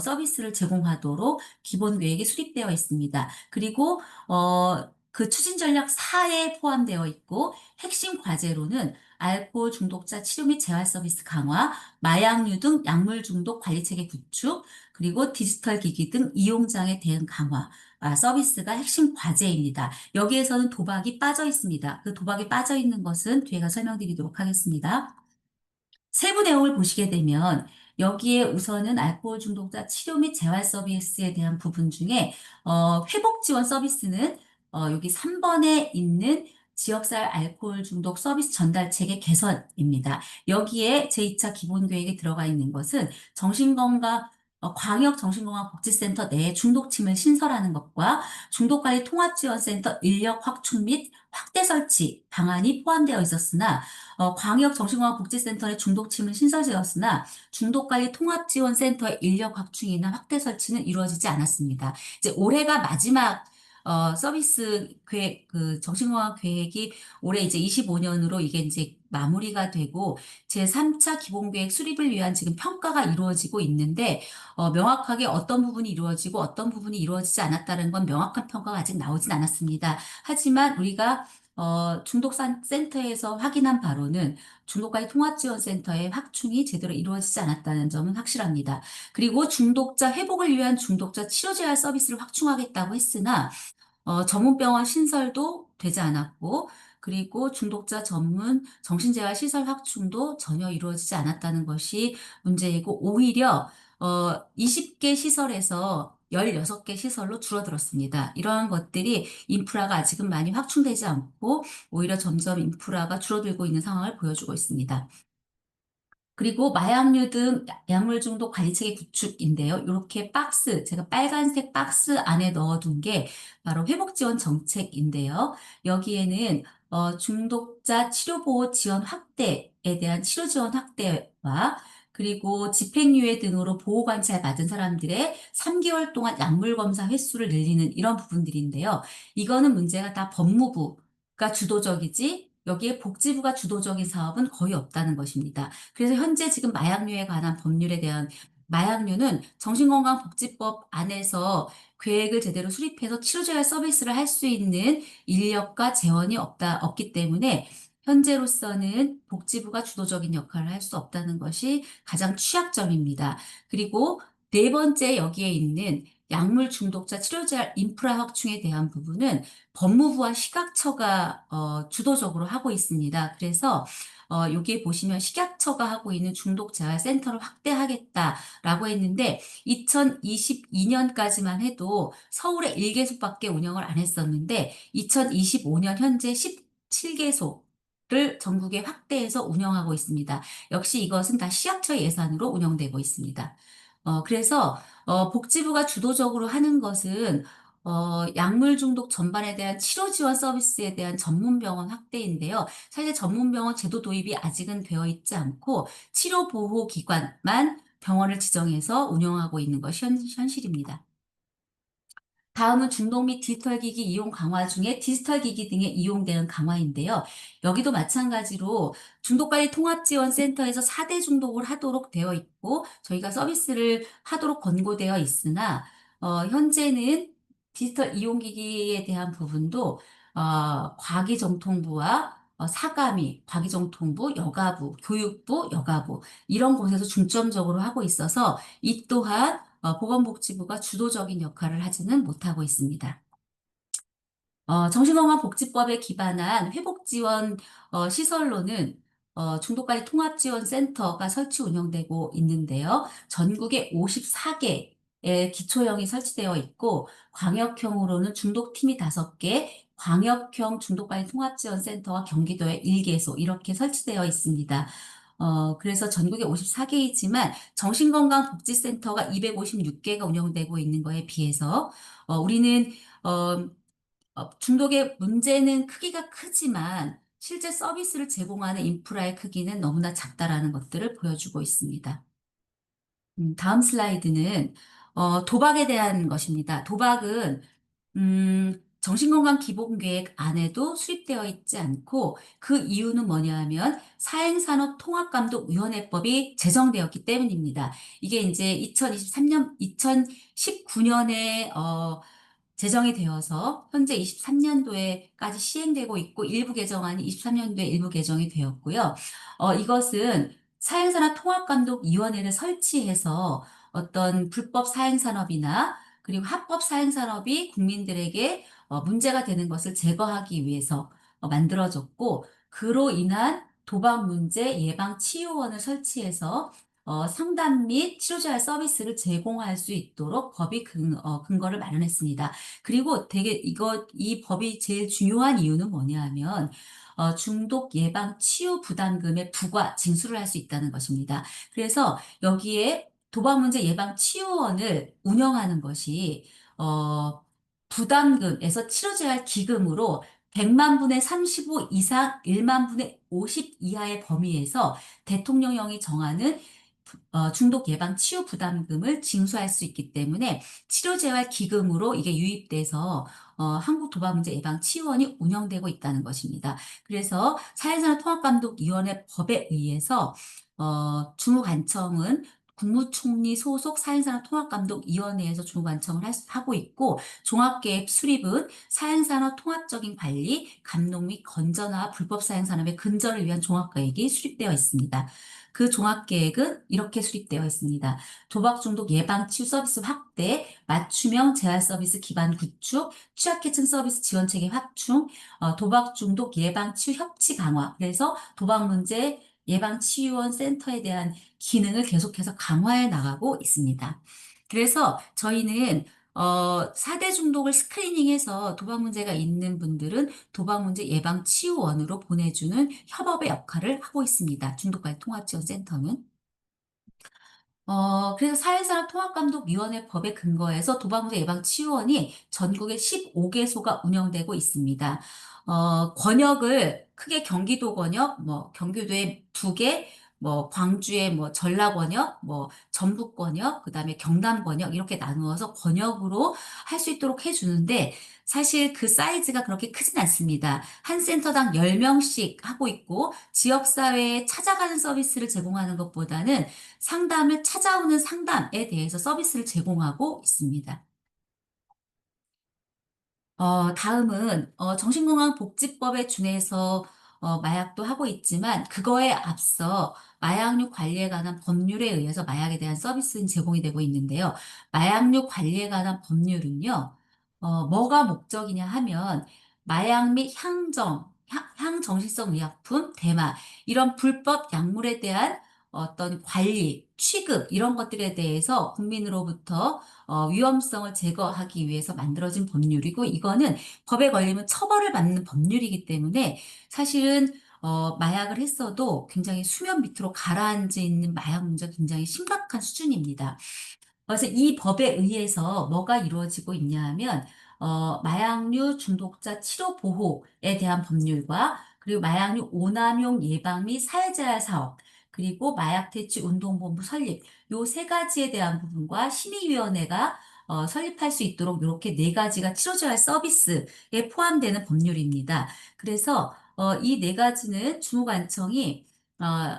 서비스를 제공하도록 기본 계획이 수립되어 있습니다. 그리고 그 추진 전략 4에 포함되어 있고 핵심 과제로는 알코올 중독자 치료 및 재활 서비스 강화, 마약류 등 약물 중독 관리 체계 구축, 그리고 디지털 기기 등 이용장애 대응 강화, 서비스가 핵심 과제입니다. 여기에서는 도박이 빠져 있습니다. 그 도박이 빠져 있는 것은 뒤에 가 설명드리도록 하겠습니다. 세부 내용을 보시게 되면 여기에 우선은 알코올 중독자 치료 및 재활 서비스에 대한 부분 중에 회복 지원 서비스는 여기 3번에 있는 지역사회 알코올 중독 서비스 전달 체계 개선입니다. 여기에 제2차 기본계획에 들어가 있는 것은 정신건강 광역 정신건강복지센터 내 중독팀을 신설하는 것과 중독관리 통합지원센터 인력 확충 및 확대 설치 방안이 포함되어 있었으나 광역 정신건강복지센터의 중독팀은 신설되었으나 중독관리 통합지원센터의 인력 확충이나 확대 설치는 이루어지지 않았습니다. 이제 올해가 마지막 서비스 계획, 그 정신건강 계획이 올해 이제 25년으로 이게 이제 마무리가 되고 제3차 기본계획 수립을 위한 지금 평가가 이루어지고 있는데 명확하게 어떤 부분이 이루어지고 어떤 부분이 이루어지지 않았다는 건 명확한 평가가 아직 나오진 않았습니다. 하지만 우리가 중독센터에서 확인한 바로는 중독관리 통합지원센터의 확충이 제대로 이루어지지 않았다는 점은 확실합니다. 그리고 중독자 회복을 위한 중독자 치료재활 서비스를 확충하겠다고 했으나 전문병원 신설도 되지 않았고, 그리고 중독자 전문 정신재활 시설 확충도 전혀 이루어지지 않았다는 것이 문제이고, 오히려 20개 시설에서 16개 시설로 줄어들었습니다. 이러한 것들이 인프라가 아직은 많이 확충되지 않고, 오히려 점점 인프라가 줄어들고 있는 상황을 보여주고 있습니다. 그리고 마약류 등 약물 중독 관리체계 구축인데요. 이렇게 박스, 제가 빨간색 박스 안에 넣어둔 게 바로 회복지원 정책인데요. 여기에는 중독자 치료보호 지원 확대에 대한 치료 지원 확대와 그리고 집행유예 등으로 보호관찰 받은 사람들의 3개월 동안 약물 검사 횟수를 늘리는 이런 부분들인데요. 이거는 문제가 다 법무부가 주도적이지 여기에 복지부가 주도적인 사업은 거의 없다는 것입니다. 그래서 현재 지금 마약류에 관한 법률에 대한 마약류는 정신건강복지법 안에서 계획을 제대로 수립해서 치료재활 서비스를 할 수 있는 인력과 재원이 없기 때문에 현재로서는 복지부가 주도적인 역할을 할 수 없다는 것이 가장 취약점입니다. 그리고 네 번째 여기에 있는 약물 중독자 치료재활 인프라 확충에 대한 부분은 법무부와 식약처가 주도적으로 하고 있습니다. 그래서 여기에 보시면 식약처가 하고 있는 중독재활센터를 확대하겠다라고 했는데 2022년까지만 해도 서울에 1개소밖에 운영을 안 했었는데 2025년 현재 17개소를 전국에 확대해서 운영하고 있습니다. 역시 이것은 다 식약처 예산으로 운영되고 있습니다. 그래서 복지부가 주도적으로 하는 것은 약물 중독 전반에 대한 치료 지원 서비스에 대한 전문병원 확대인데요. 사실 전문병원 제도 도입이 아직은 되어 있지 않고 치료보호기관만 병원을 지정해서 운영하고 있는 것이 현실입니다. 다음은 중독 및 디지털 기기 이용 강화 중에 디지털 기기 등의 이용 대응 강화인데요. 여기도 마찬가지로 중독관리 통합지원센터에서 4대 중독을 하도록 되어 있고 저희가 서비스를 하도록 권고되어 있으나 현재는 디지털 이용기기에 대한 부분도 과기정통부와 사감위, 과기정통부, 여가부, 교육부, 여가부 이런 곳에서 중점적으로 하고 있어서 이 또한 보건복지부가 주도적인 역할을 하지는 못하고 있습니다. 정신건강복지법에 기반한 회복지원 시설로는 중독관리 통합지원센터가 설치 운영되고 있는데요. 전국에 54개의 기초형이 설치되어 있고 광역형으로는 중독팀이 5개, 광역형 중독관리 통합지원센터와 경기도에 1개소 이렇게 설치되어 있습니다. 그래서 전국에 54개이지만 정신건강복지센터가 256개가 운영되고 있는 거에 비해서 우리는 어, 중독의 문제는 크기가 크지만 실제 서비스를 제공하는 인프라의 크기는 너무나 작다라는 것들을 보여주고 있습니다. 다음 슬라이드는 도박에 대한 것입니다. 도박은 정신건강 기본계획 안에도 수립되어 있지 않고 그 이유는 뭐냐 하면 사행산업통합감독위원회법이 제정되었기 때문입니다. 이게 이제 2023년, 2019년에 제정이 되어서 현재 23년도에까지 시행되고 있고 일부 개정안이 23년도에 일부 개정이 되었고요. 이것은 사행산업통합감독위원회를 설치해서 어떤 불법 사행산업이나 그리고 합법 사행산업이 국민들에게 문제가 되는 것을 제거하기 위해서 만들어졌고, 그로 인한 도박 문제 예방 치유원을 설치해서 상담 및 치료재활 서비스를 제공할 수 있도록 법이 근거를 마련했습니다. 그리고 되게 이 법이 제일 중요한 이유는 뭐냐 하면, 중독 예방 치유 부담금의 부과 징수를 할 수 있다는 것입니다. 그래서 여기에 도박 문제 예방 치유원을 운영하는 것이, 부담금에서 치료재활 기금으로 100만 분의 35 이상 1만 분의 50 이하의 범위에서 대통령령이 정하는 중독 예방 치유 부담금을 징수할 수 있기 때문에 치료재활 기금으로 이게 유입돼서 한국도박문제 예방치유원이 운영되고 있다는 것입니다. 그래서 사회산업통합감독위원회 법에 의해서 주무관청은 국무총리 소속 사회산업통합감독위원회에서 주무관청을 하고 있고, 종합계획 수립은 사행산업 통합적인 관리, 감독 및 건전화 불법 사행산업의 근절을 위한 종합계획이 수립되어 있습니다. 그 종합계획은 이렇게 수립되어 있습니다. 도박 중독 예방 치유 서비스 확대, 맞춤형 재활 서비스 기반 구축, 취약계층 서비스 지원 체계 확충, 도박 중독 예방 치유 협치 강화. 그래서 도박 문제 예방 치유원 센터에 대한 기능을 계속해서 강화해 나가고 있습니다. 그래서 저희는 4대 중독을 스크리닝해서 도박 문제가 있는 분들은 도박 문제 예방 치유원으로 보내주는 협업의 역할을 하고 있습니다. 중독관리 통합지원센터는. 그래서 사회산업통합감독위원회 법에 근거해서 도박문제 예방치유원이 전국에 15개소가 운영되고 있습니다. 권역을 크게 경기도 권역, 뭐 경기도에 2개, 뭐 광주에 뭐 전라 권역, 뭐 전북 권역, 그다음에 경남 권역 이렇게 나누어서 권역으로 할 수 있도록 해주는데, 사실 그 사이즈가 그렇게 크진 않습니다. 한 센터당 10명씩 하고 있고, 지역사회에 찾아가는 서비스를 제공하는 것보다는 상담을 찾아오는 상담에 대해서 서비스를 제공하고 있습니다. 다음은 정신건강복지법에 준해서 마약도 하고 있지만, 그거에 앞서 마약류 관리에 관한 법률에 의해서 마약에 대한 서비스는 제공이 되고 있는데요. 마약류 관리에 관한 법률은요, 뭐가 목적이냐 하면 마약 및 향정신성 의약품, 대마 이런 불법 약물에 대한 어떤 관리, 취급 이런 것들에 대해서 국민으로부터 위험성을 제거하기 위해서 만들어진 법률이고, 이거는 법에 걸리면 처벌을 받는 법률이기 때문에 사실은 마약을 했어도 굉장히 수면 밑으로 가라앉아 있는 마약 문제가 굉장히 심각한 수준입니다. 그래서 이 법에 의해서 뭐가 이루어지고 있냐 하면, 마약류 중독자 치료 보호에 대한 법률과, 그리고 마약류 오남용 예방 및 사회재활 사업, 그리고 마약 퇴치 운동본부 설립, 요 세 가지에 대한 부분과 심의위원회가 설립할 수 있도록 이렇게 네 가지가 치료재활 서비스에 포함되는 법률입니다. 그래서 이 네 가지는 주무관청이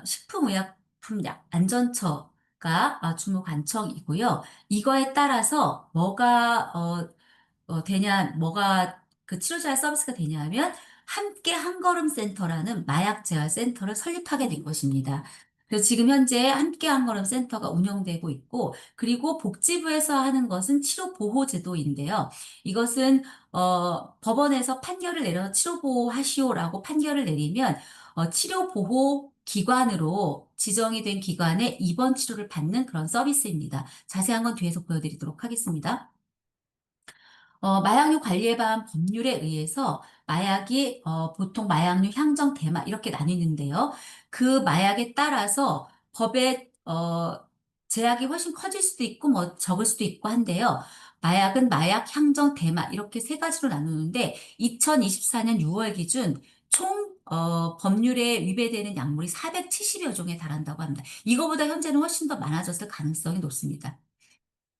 식품의약품안전처가 주무관청이고요. 이거에 따라서 뭐가 그 치료자의 서비스가 되냐 하면, 함께 한 걸음 센터라는 마약 재활 센터를 설립하게 된 것입니다. 그래서 지금 현재 함께 한 걸음 센터가 운영되고 있고, 그리고 복지부에서 하는 것은 치료 보호 제도인데요. 이것은 법원에서 판결을 내려서 치료 보호하시오라고 판결을 내리면 치료 보호 기관으로 지정이 된 기관에 입원 치료를 받는 그런 서비스입니다. 자세한 건 뒤에서 보여드리도록 하겠습니다. 마약류 관리에 관한 법률에 의해서 마약이 보통 마약류, 향정, 대마 이렇게 나뉘는데요. 그 마약에 따라서 법의 제약이 훨씬 커질 수도 있고 뭐 적을 수도 있고 한데요. 마약은 마약, 향정, 대마 이렇게 세 가지로 나누는데, 2024년 6월 기준 총 법률에 위배되는 약물이 470여 종에 달한다고 합니다. 이거보다 현재는 훨씬 더 많아졌을 가능성이 높습니다.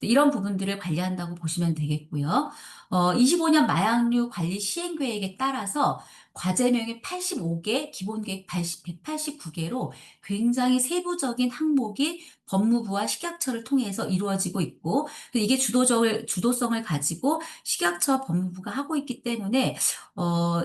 이런 부분들을 관리한다고 보시면 되겠고요. 25년 마약류 관리 시행 계획에 따라서 과제명이 85개, 기본계획 189개로 굉장히 세부적인 항목이 법무부와 식약처를 통해서 이루어지고 있고, 이게 주도성을 가지고 식약처 법무부가 하고 있기 때문에,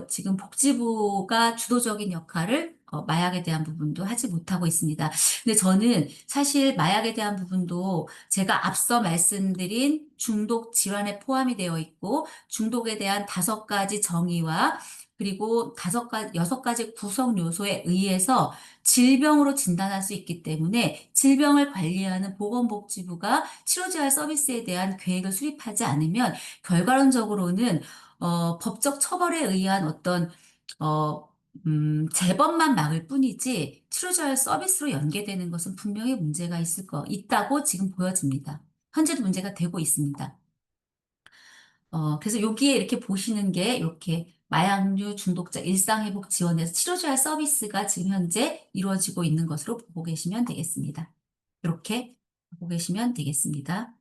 지금 복지부가 주도적인 역할을 마약에 대한 부분도 하지 못하고 있습니다. 근데 저는 사실 마약에 대한 부분도 제가 앞서 말씀드린 중독 질환에 포함이 되어 있고, 중독에 대한 5가지 정의와 그리고 6가지 구성 요소에 의해서 질병으로 진단할 수 있기 때문에 질병을 관리하는 보건복지부가 치료재활 서비스에 대한 계획을 수립하지 않으면 결과론적으로는 법적 처벌에 의한 어떤 어, 재범만 막을 뿐이지 치료재활 서비스로 연계되는 것은 분명히 문제가 있다고 지금 보여집니다. 현재도 문제가 되고 있습니다. 그래서 여기에 이렇게 보시는 게 이렇게 마약류 중독자 일상회복 지원에서 치료재활 서비스가 지금 현재 이루어지고 있는 것으로 보고 계시면 되겠습니다. 이렇게 보고 계시면 되겠습니다.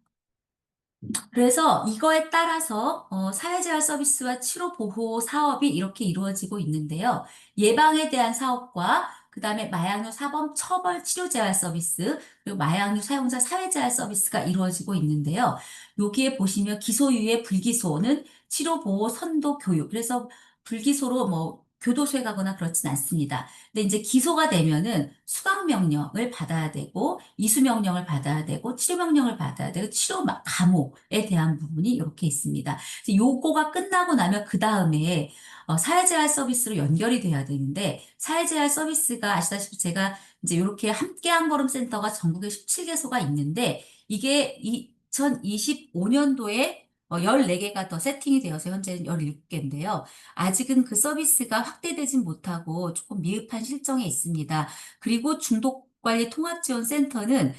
그래서 이거에 따라서 사회재활 서비스와 치료보호 사업이 이렇게 이루어지고 있는데요. 예방에 대한 사업과 그다음에 마약류 사범 처벌 치료재활 서비스, 그리고 마약류 사용자 사회재활 서비스가 이루어지고 있는데요. 여기에 보시면 기소유예 불기소는 치료보호 선도 교육. 그래서 불기소로 뭐 교도소에 가거나 그렇진 않습니다. 근데 이제 기소가 되면은 수강명령을 받아야 되고, 이수명령을 받아야 되고, 치료명령을 받아야 되고, 감호에 대한 부분이 이렇게 있습니다. 그래서 요거가 끝나고 나면 그 다음에 사회재활 서비스로 연결이 돼야 되는데, 사회재활 서비스가 아시다시피 제가 이제 이렇게 함께 한 걸음 센터가 전국에 17개소가 있는데, 이게 2025년도에 14개가 더 세팅이 되어서 현재는 17개인데요. 아직은 그 서비스가 확대되진 못하고 조금 미흡한 실정에 있습니다. 그리고 중독관리통합지원센터는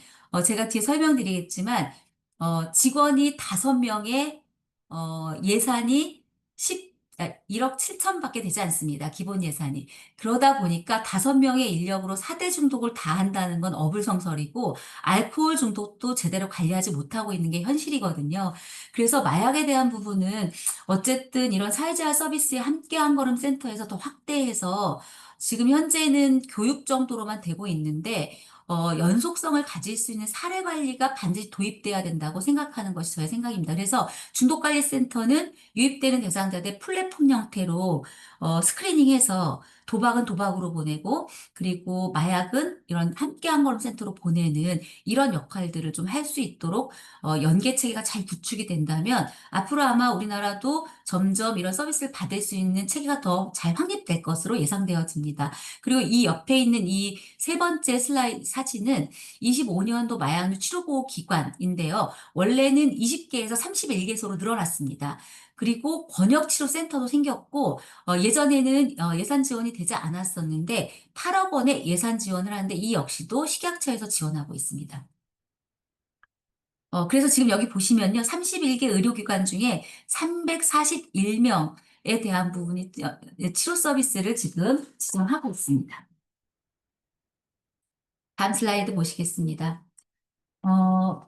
제가 뒤에 설명드리겠지만 직원이 5명에 예산이 1억 7천밖에 되지 않습니다. 기본 예산이. 그러다 보니까 5명의 인력으로 4대 중독을 다 한다는 건 어불성설이고, 알코올 중독도 제대로 관리하지 못하고 있는 게 현실이거든요. 그래서 마약에 대한 부분은 어쨌든 이런 사회재활 서비스에 함께 한 걸음 센터에서 더 확대해서 지금 현재는 교육 정도로만 되고 있는데, 연속성을 가질 수 있는 사례 관리가 반드시 도입돼야 된다고 생각하는 것이 저의 생각입니다. 그래서 중독관리센터는 유입되는 대상자들 플랫폼 형태로 스크리닝해서 도박은 도박으로 보내고, 그리고 마약은 이런 함께 한 걸음 센터로 보내는 이런 역할들을 좀 할 수 있도록 연계 체계가 잘 구축이 된다면 앞으로 아마 우리나라도 점점 이런 서비스를 받을 수 있는 체계가 더 잘 확립될 것으로 예상되어집니다. 그리고 이 옆에 있는 이 3번째 슬라이드 사진은 25년도 마약류 치료보호기관인데요. 원래는 20개에서 31개소로 늘어났습니다. 그리고 권역치료센터도 생겼고, 예전에는 예산 지원이 되지 않았었는데 8억 원의 예산 지원을 하는데 이 역시도 식약처에서 지원하고 있습니다. 그래서 지금 여기 보시면요. 31개 의료기관 중에 341명에 대한 부분이 치료 서비스를 지금 지정하고 있습니다. 다음 슬라이드 보시겠습니다. 어,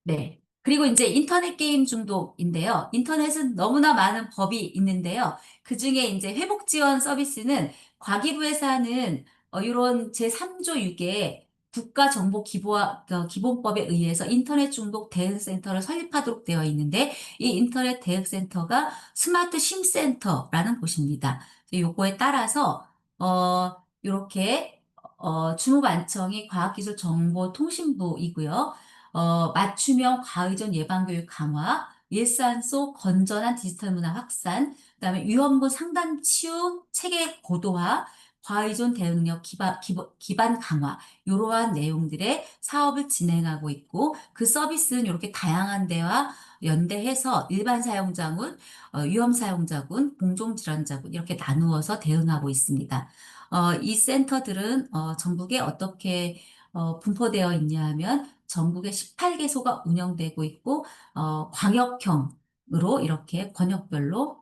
네. 그리고 이제 인터넷 게임 중독인데요. 인터넷은 너무나 많은 법이 있는데요. 그중에 이제 회복 지원 서비스는 과기부에서 하는 이런 제3조 6의 기본법에 의해서 인터넷 중독 대응센터를 설립하도록 되어 있는데 이 인터넷 대응센터가 스마트 심센터라는 곳입니다. 요거에 따라서 이렇게 주무관청이 과학기술정보통신부이고요. 맞춤형 과의존 예방교육 강화, 일상 속 건전한 디지털 문화 확산, 그다음에 위험군 상담 치유 체계 고도화, 과의존 대응력 기반 강화, 이러한 내용들의 사업을 진행하고 있고, 그 서비스는 이렇게 다양한 데와 연대해서 일반 사용자군, 위험 사용자군, 공정질환자군 이렇게 나누어서 대응하고 있습니다. 이 센터들은 전국에 어떻게 분포되어 있냐 하면 전국에 18개소가 운영되고 있고, 광역형으로 이렇게 권역별로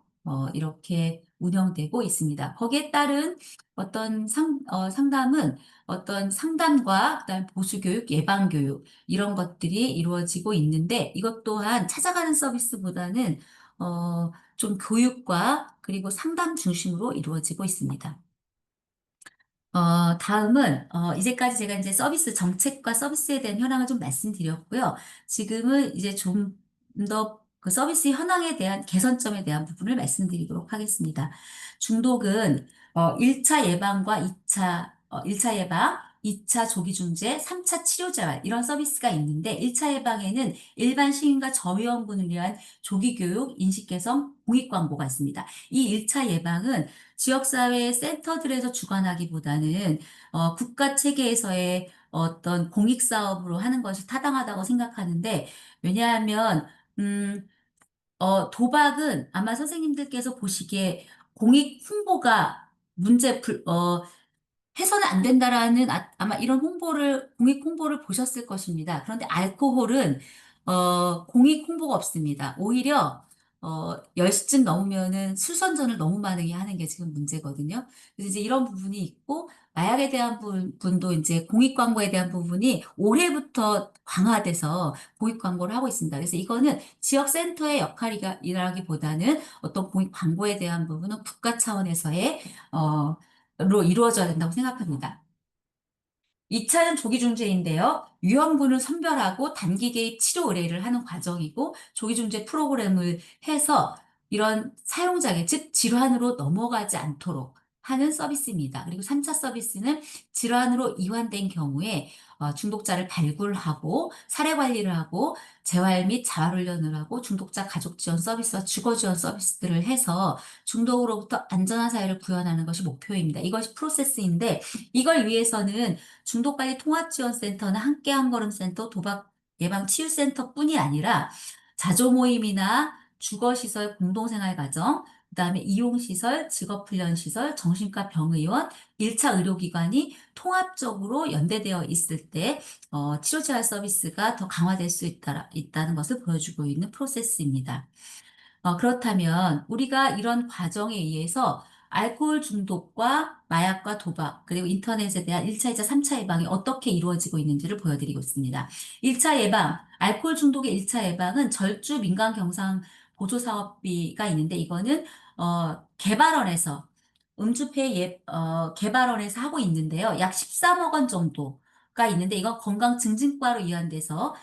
이렇게 운영되고 있습니다. 거기에 따른 어떤 상담은 어떤 상담과 그다음 보수교육, 예방교육 이런 것들이 이루어지고 있는데 이것 또한 찾아가는 서비스보다는 좀 교육과 그리고 상담 중심으로 이루어지고 있습니다. 다음은, 이제까지 제가 이제 서비스 정책과 서비스에 대한 현황을 좀 말씀드렸고요. 지금은 이제 좀 더 그 서비스 현황에 대한 개선점에 대한 부분을 말씀드리도록 하겠습니다. 중독은, 1차 예방과 1차 예방, 2차 조기 중재, 3차 치료 재활, 이런 서비스가 있는데, 1차 예방에는 일반 시민과 저위험군을 위한 조기 교육, 인식 개선, 공익 광고가 있습니다. 이 1차 예방은 지역사회 센터들에서 주관하기보다는 국가 체계에서의 어떤 공익사업으로 하는 것이 타당하다고 생각하는데, 왜냐하면, 음, 도박은 아마 선생님들께서 보시기에 공익 홍보가 해서는 안 된다라는 아마 이런 공익 홍보를 보셨을 것입니다. 그런데 알코올은, 공익 홍보가 없습니다. 오히려, 10시쯤 넘으면은 술선전을 너무 많이 하는 게 지금 문제거든요. 그래서 이제 이런 부분이 있고, 마약에 대한 부분도 이제 공익 광고에 대한 부분이 올해부터 강화돼서 공익 광고를 하고 있습니다. 그래서 이거는 지역 센터의 역할이라기보다는 어떤 공익 광고에 대한 부분은 국가 차원에서의, 로 이루어져야 된다고 생각합니다. 2차는 조기중재인데요. 위험군을 선별하고 단기 개입 치료 의뢰를 하는 과정이고 조기중재 프로그램을 해서 이런 사용자에게 즉 질환으로 넘어가지 않도록 하는 서비스입니다. 그리고 3차 서비스는 질환으로 이완된 경우에 중독자를 발굴하고 사례 관리를 하고 재활 및 자활훈련을 하고 중독자 가족 지원 서비스와 주거 지원 서비스들을 해서 중독으로부터 안전한 사회를 구현하는 것이 목표입니다. 이것이 프로세스인데 이걸 위해서는 중독관리통합지원센터나 함께 한걸음센터, 도박 예방치유센터뿐이 아니라 자조 모임이나 주거시설 공동생활가정, 그다음에 이용시설, 직업훈련시설, 정신과 병의원, 1차 의료기관이 통합적으로 연대되어 있을 때 치료재활 서비스가 더 강화될 수 있다는 것을 보여주고 있는 프로세스입니다. 그렇다면 우리가 이런 과정에 의해서 알코올 중독과 마약과 도박, 그리고 인터넷에 대한 1차, 2차, 3차 예방이 어떻게 이루어지고 있는지를 보여드리고 있습니다. 1차 예방, 알코올 중독의 1차 예방은 절주 민간 경상 보조 사업비가 있는데 이거는 개발원에서 개발원에서 하고 있는데요. 약 13억 원 정도가 있는데 이건 건강증진과로 이관돼서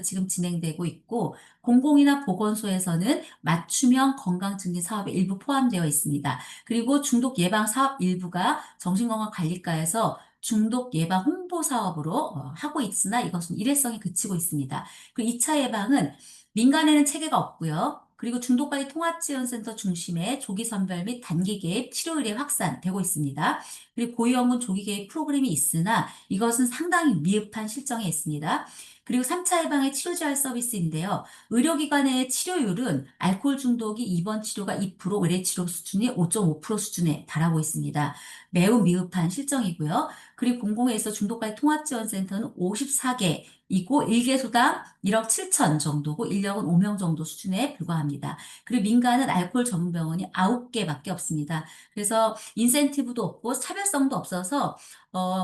지금 진행되고 있고 공공이나 보건소에서는 맞춤형 건강증진 사업에 일부 포함되어 있습니다. 그리고 중독 예방 사업 일부가 정신건강관리과에서 중독 예방 홍보 사업으로 하고 있으나 이것은 일회성에 그치고 있습니다. 그리고 2차 예방은 민간에는 체계가 없고요. 그리고 중독관리 통합지원센터 중심의 조기 선별 및 단기 개입 치료 의뢰 확산되고 있습니다. 그리고 고위험군 조기 개입 프로그램이 있으나 이것은 상당히 미흡한 실정에 있습니다. 그리고 3차 예방의 치료재활 서비스인데요. 의료기관의 치료율은 알코올 중독이 입원 치료가 2%, 의뢰 치료 수준이 5.5% 수준에 달하고 있습니다. 매우 미흡한 실정이고요. 그리고 공공에서 중독관리 통합지원센터는 54개이고 1개소당 1억 7천 정도고 인력은 5명 정도 수준에 불과합니다. 그리고 민간은 알코올 전문병원이 9개밖에 없습니다. 그래서 인센티브도 없고 차별성도 없어서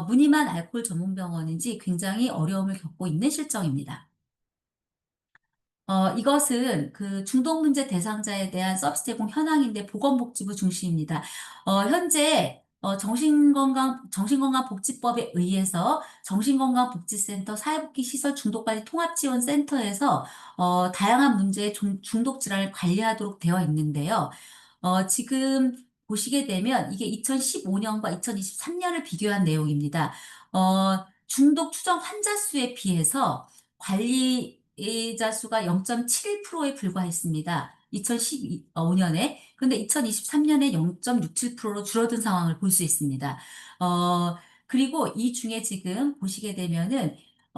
무늬만 알코올 전문병원인지 굉장히 어려움을 겪고 있는 실정입니다. 이것은 그 중독 문제 대상자에 대한 서비스 제공 현황인데 보건복지부 중심입니다. 현재 정신건강복지법에 의해서 정신건강복지센터, 사회복지시설 중독관리 통합지원센터에서 다양한 문제의 중독 질환을 관리하도록 되어 있는데요. 지금 보시게 되면 이게 2015년과 2023년을 비교한 내용입니다. 중독 추정 환자 수에 비해서 관리자 수가 0.71%에 불과했습니다. 2015년에. 그런데 2023년에 0.67%로 줄어든 상황을 볼 수 있습니다. 그리고 이 중에 지금 보시게 되면은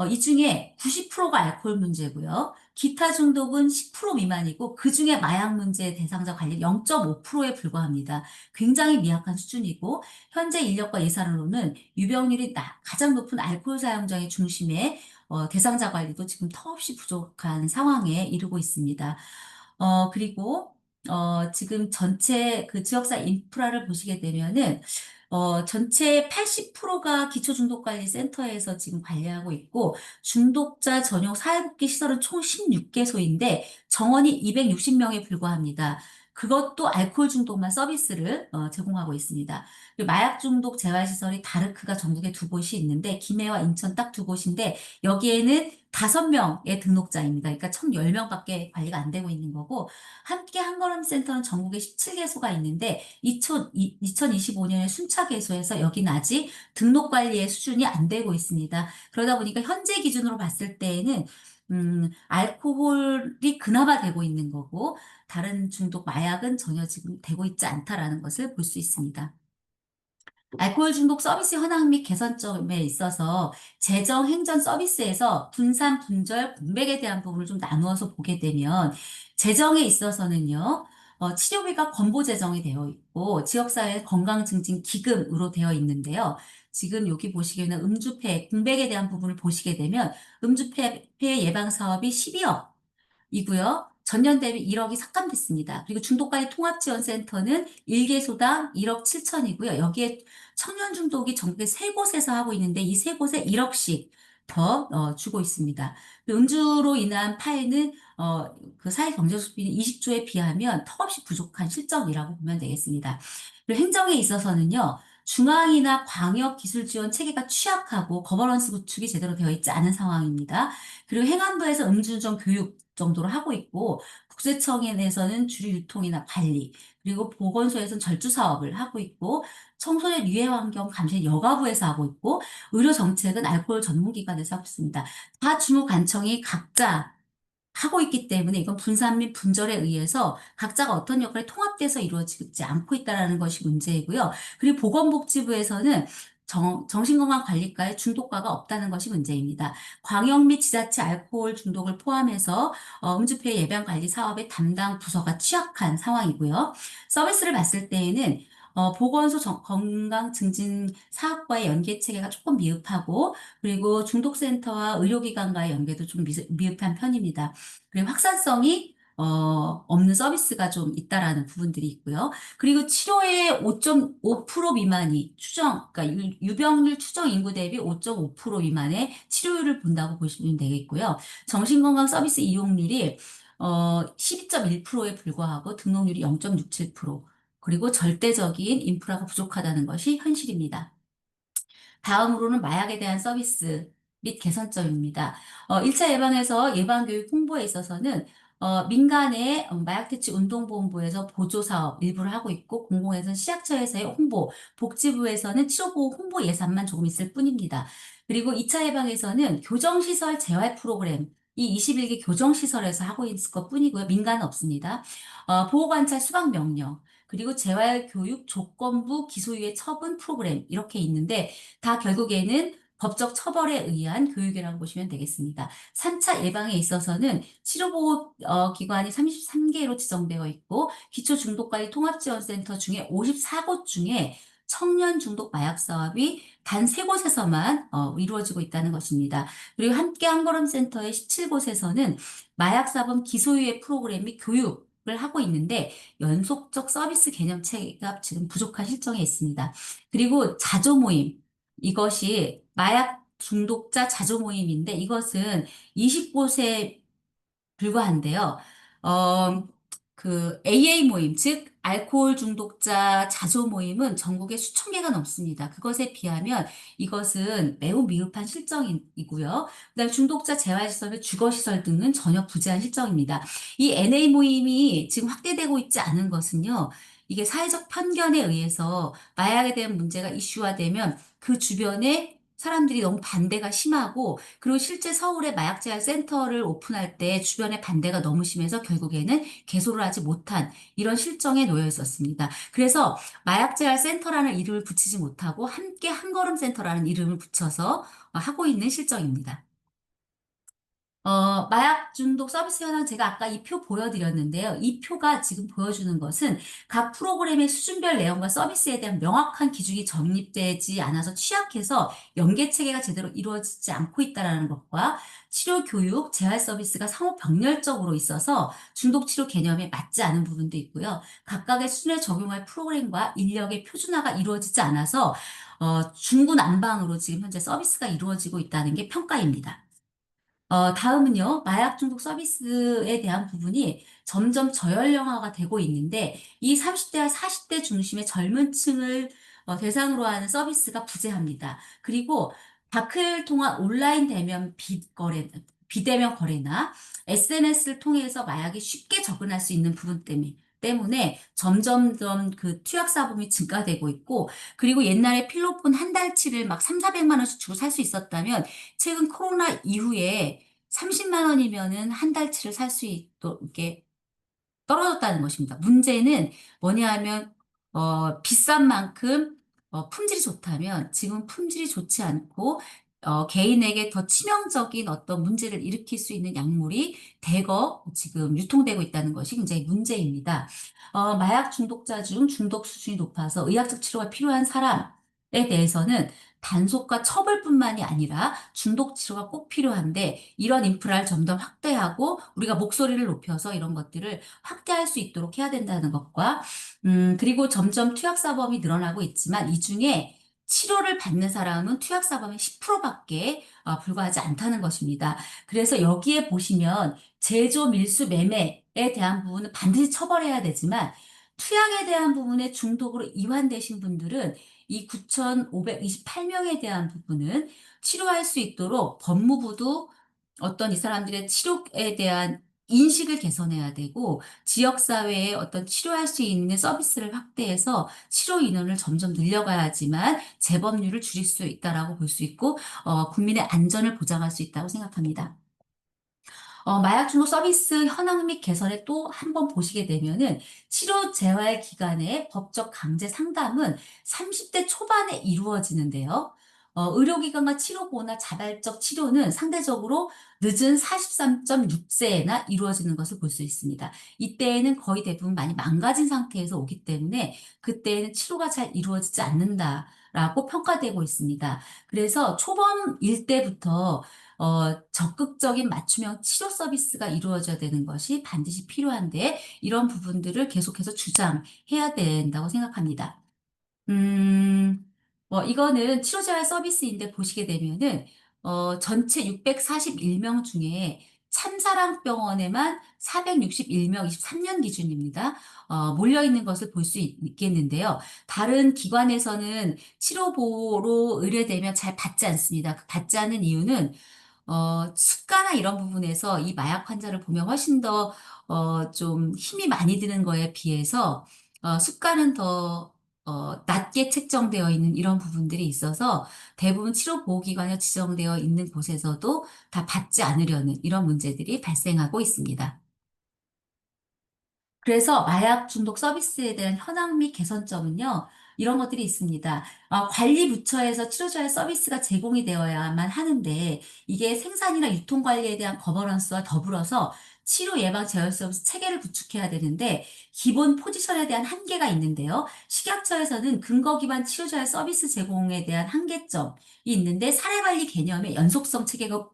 이 중에 90%가 알코올 문제고요. 기타 중독은 10% 미만이고 그중에 마약 문제 대상자 관리 0.5%에 불과합니다. 굉장히 미약한 수준이고 현재 인력과 예산으로는 유병률이 가장 높은 알코올 사용자의 중심에 대상자 관리도 지금 턱없이 부족한 상황에 이르고 있습니다. 그리고 지금 전체 그 지역사 인프라를 보시게 되면은, 전체 80%가 기초중독관리센터에서 지금 관리하고 있고, 중독자 전용 사회복귀 시설은 총 16개소인데, 정원이 260명에 불과합니다. 그것도 알코올 중독만 서비스를 제공하고 있습니다. 그리고 마약 중독 재활시설이 다르크가 전국에 두 곳이 있는데, 김해와 인천 딱 두 곳인데, 여기에는 5명의 등록자입니다. 그러니까 총 10명밖에 관리가 안 되고 있는 거고, 함께 한걸음 센터는 전국에 17개소가 있는데 2025년에 순차 개소해서 여기는 아직 등록 관리의 수준이 안 되고 있습니다. 그러다 보니까 현재 기준으로 봤을 때에는 알코올이 그나마 되고 있는 거고 다른 중독 마약은 전혀 지금 되고 있지 않다라는 것을 볼 수 있습니다. 알코올 중독 서비스 현황 및 개선점에 있어서 재정 행정 서비스에서 분산, 분절, 공백에 대한 부분을 좀 나누어서 보게 되면 재정에 있어서는요, 치료비가 건보 재정이 되어 있고 지역사회 건강 증진 기금으로 되어 있는데요. 지금 여기 보시기에는 음주폐, 공백에 대한 부분을 보시게 되면 음주폐 예방 사업이 12억, 이고요. 전년 대비 1억이 삭감됐습니다. 그리고 중독관리 통합지원센터는 1개소당 1억 7천이고요. 여기에 청년 중독이 전국에 세 곳에서 하고 있는데 이 세 곳에 1억씩 더 주고 있습니다. 음주로 인한 파해는 그 사회경제수비는 20조에 비하면 턱없이 부족한 실정이라고 보면 되겠습니다. 그리고 행정에 있어서는요. 중앙이나 광역 기술 지원 체계가 취약하고 거버넌스 구축이 제대로 되어 있지 않은 상황입니다. 그리고 행안부에서 음주운전 교육 정도로 하고 있고 국세청에서는 주류 유통이나 관리 그리고 보건소에서는 절주 사업을 하고 있고 청소년 유해 환경 감시는 여가부에서 하고 있고 의료 정책은 알코올 전문기관에서 하고 있습니다. 다 주무관청이 각자 하고 있기 때문에 이건 분산 및 분절에 의해서 각자가 어떤 역할이 통합돼서 이루어지지 않고 있다는 것이 문제이고요. 그리고 보건복지부에서는 정신건강관리과에 중독과가 없다는 것이 문제입니다. 광역 및 지자체 알코올 중독을 포함해서 음주폐 예방 관리 사업의 담당 부서가 취약한 상황이고요. 서비스를 봤을 때에는 보건소 건강증진사업과의 연계 체계가 조금 미흡하고 그리고 중독센터와 의료기관과의 연계도 좀 미흡한 편입니다. 그리고 확산성이 없는 서비스가 좀 있다라는 부분들이 있고요. 그리고 치료의 5.5% 미만이 그러니까 유병률 추정 인구 대비 5.5% 미만의 치료율을 본다고 보시면 되겠고요. 정신건강 서비스 이용률이 12.1%에 불과하고 등록률이 0.67%, 그리고 절대적인 인프라가 부족하다는 것이 현실입니다. 다음으로는 마약에 대한 서비스 및 개선점입니다. 1차 예방에서 예방교육 홍보에 있어서는 민간의 마약퇴치 운동본부에서 보조사업 일부를 하고 있고 공공에서는 시약처에서의 홍보, 복지부에서는 치료보호 홍보 예산만 조금 있을 뿐입니다. 그리고 2차 예방에서는 교정시설 재활 프로그램, 이 21개 교정시설에서 하고 있을 것 뿐이고요. 민간은 없습니다. 보호관찰 수강명령, 그리고 재활교육 조건부 기소유예 처분 프로그램 이렇게 있는데 다 결국에는 법적 처벌에 의한 교육이라고 보시면 되겠습니다. 3차 예방에 있어서는 치료보호 기관이 33개로 지정되어 있고 기초중독관리 통합지원센터 중에 54곳 중에 청년 중독 마약 사업이 단 3곳에서만 이루어지고 있다는 것입니다. 그리고 함께 한걸음 센터의 17곳에서는 마약사범 기소유예 프로그램 및 교육을 하고 있는데 연속적 서비스 개념체가 지금 부족한 실정에 있습니다. 그리고 자조 모임, 이것이 마약 중독자 자조 모임인데 이것은 20곳에 불과한데요. 어, 그 AA 모임, 즉 알코올 중독자 자조 모임은 전국에 수천 개가 넘습니다. 그것에 비하면 이것은 매우 미흡한 실정이고요. 그다음에 중독자 재활시설 및 주거시설 등은 전혀 부재한 실정입니다. 이 NA 모임이 지금 확대되고 있지 않은 것은요. 이게 사회적 편견에 의해서 마약에 대한 문제가 이슈화되면 그 주변에 사람들이 너무 반대가 심하고 그리고 실제 서울에 마약재활 센터를 오픈할 때 주변의 반대가 너무 심해서 결국에는 개소를 하지 못한 이런 실정에 놓여 있었습니다. 그래서 마약재활 센터라는 이름을 붙이지 못하고 함께 한걸음 센터라는 이름을 붙여서 하고 있는 실정입니다. 마약 중독 서비스 현황 제가 아까 이 표 보여드렸는데요. 이 표가 지금 보여주는 것은 각 프로그램의 수준별 내용과 서비스에 대한 명확한 기준이 정립되지 않아서 취약해서 연계 체계가 제대로 이루어지지 않고 있다는 것과 치료 교육, 재활 서비스가 상호 병렬적으로 있어서 중독 치료 개념에 맞지 않은 부분도 있고요. 각각의 수준에 적용할 프로그램과 인력의 표준화가 이루어지지 않아서 중구난방으로 지금 현재 서비스가 이루어지고 있다는 게 평가입니다. 다음은요, 마약 중독 서비스에 대한 부분이 점점 저연령화가 되고 있는데, 이 30대와 40대 중심의 젊은 층을 대상으로 하는 서비스가 부재합니다. 그리고 다크를 통한 온라인 대면 비대면 거래나 SNS를 통해서 마약이 쉽게 접근할 수 있는 부분 때문에 점점점 그 투약 사범이 증가되고 있고, 그리고 옛날에 필로폰 한 달치를 막 3, 400만 원씩 주고 살 수 있었다면 최근 코로나 이후에 30만 원이면은 한 달치를 살 수 있도록 이렇게 떨어졌다는 것입니다. 문제는 뭐냐 하면, 비싼 만큼, 품질이 좋다면 지금 품질이 좋지 않고, 개인에게 더 치명적인 어떤 문제를 일으킬 수 있는 약물이 대거 지금 유통되고 있다는 것이 굉장히 문제입니다. 마약 중독자 중 중독 수준이 높아서 의학적 치료가 필요한 사람에 대해서는 단속과 처벌뿐만이 아니라 중독 치료가 꼭 필요한데 이런 인프라를 점 더 확대하고 우리가 목소리를 높여서 이런 것들을 확대할 수 있도록 해야 된다는 것과 그리고 점점 투약사범이 늘어나고 있지만 이 중에 치료를 받는 사람은 투약사범의 10%밖에 불과하지 않다는 것입니다. 그래서 여기에 보시면 제조, 밀수, 매매에 대한 부분은 반드시 처벌해야 되지만 투약에 대한 부분에 중독으로 이완되신 분들은 이 9,528명에 대한 부분은 치료할 수 있도록 법무부도 어떤 이 사람들의 치료에 대한 인식을 개선해야 되고 지역사회에 어떤 치료할 수 있는 서비스를 확대해서 치료 인원을 점점 늘려가야지만 재범률을 줄일 수 있다라고 볼 수 있고 국민의 안전을 보장할 수 있다고 생각합니다. 마약 중독 서비스 현황 및 개선에 또 한 번 보시게 되면은 치료 재활 기간의 법적 강제 상담은 30대 초반에 이루어지는데요. 의료기관과 치료보호나 자발적 치료는 상대적으로 늦은 43.6세나 이루어지는 것을 볼 수 있습니다. 이때에는 거의 대부분 많이 망가진 상태에서 오기 때문에 그때에는 치료가 잘 이루어지지 않는다라고 평가되고 있습니다. 그래서 초범일 때부터 적극적인 맞춤형 치료 서비스가 이루어져야 되는 것이 반드시 필요한데 이런 부분들을 계속해서 주장해야 된다고 생각합니다. 음, 이거는 치료재활 서비스인데 보시게 되면은, 전체 641명 중에 참사랑병원에만 461명, 23년 기준입니다. 몰려있는 것을 볼 수 있겠는데요. 다른 기관에서는 치료보로 의뢰되면 잘 받지 않습니다. 그 받지 않는 이유는 수가나 이런 부분에서 이 마약 환자를 보면 훨씬 더, 좀 힘이 많이 드는 거에 비해서, 수가는 더, 낮게 책정되어 있는 이런 부분들이 있어서 대부분 치료보호기관에 지정되어 있는 곳에서도 다 받지 않으려는 이런 문제들이 발생하고 있습니다. 그래서 마약 중독 서비스에 대한 현황 및 개선점은요, 이런 것들이 있습니다. 관리 부처에서 치료자의 서비스가 제공이 되어야만 하는데, 이게 생산이나 유통 관리에 대한 거버넌스와 더불어서 치료 예방 재활 서비스 체계를 구축해야 되는데, 기본 포지션에 대한 한계가 있는데요. 식약처에서는 근거 기반 치료자의 서비스 제공에 대한 한계점이 있는데, 사례 관리 개념의 연속성 체계가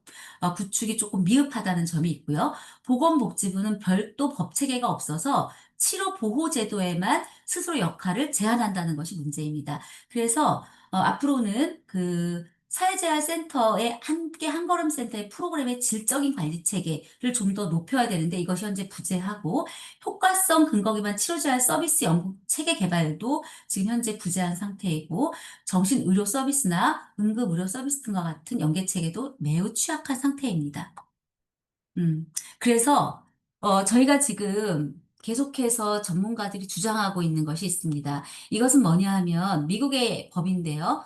구축이 조금 미흡하다는 점이 있고요. 보건복지부는 별도 법 체계가 없어서 치료 보호 제도에만 스스로 역할을 제한한다는 것이 문제입니다. 그래서 앞으로는 그 사회재활센터의 함께 한걸음 센터의 프로그램의 질적인 관리 체계를 좀 더 높여야 되는데 이것이 현재 부재하고 효과성 근거 기반 치료재활 서비스 연구 체계 개발도 지금 현재 부재한 상태이고 정신의료 서비스나 응급의료 서비스 등과 같은 연계 체계도 매우 취약한 상태입니다. 음. 그래서 저희가 지금 계속해서 전문가들이 주장하고 있는 것이 있습니다. 이것은 뭐냐 하면 미국의 법인데요.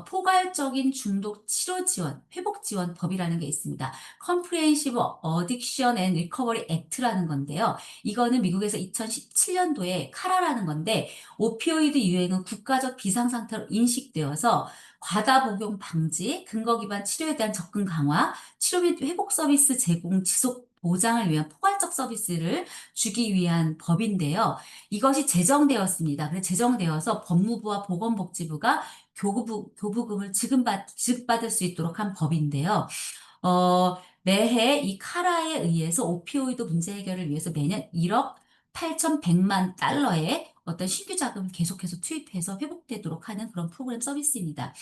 포괄적인 중독 치료 지원, 회복 지원 법이라는 게 있습니다. Comprehensive Addiction and Recovery Act라는 건데요. 이거는 미국에서 2017년도에 카라라는 건데 오피오이드 유행은 국가적 비상 상태로 인식되어서 과다 복용 방지, 근거 기반 치료에 대한 접근 강화, 치료 및 회복 서비스 제공 지속 보장을 위한 포괄적 서비스를 주기 위한 법인데요. 이것이 제정되었습니다. 그래서 제정되어서 법무부와 보건복지부가 교부금을 지급받을 수 있도록 한 법인데요. 매해 이 카라에 의해서 오피오이드 문제 해결을 위해서 매년 1억 8,100만 달러의 어떤 신규 자금을 계속해서 투입해서 회복되도록 하는 그런 프로그램 서비스입니다.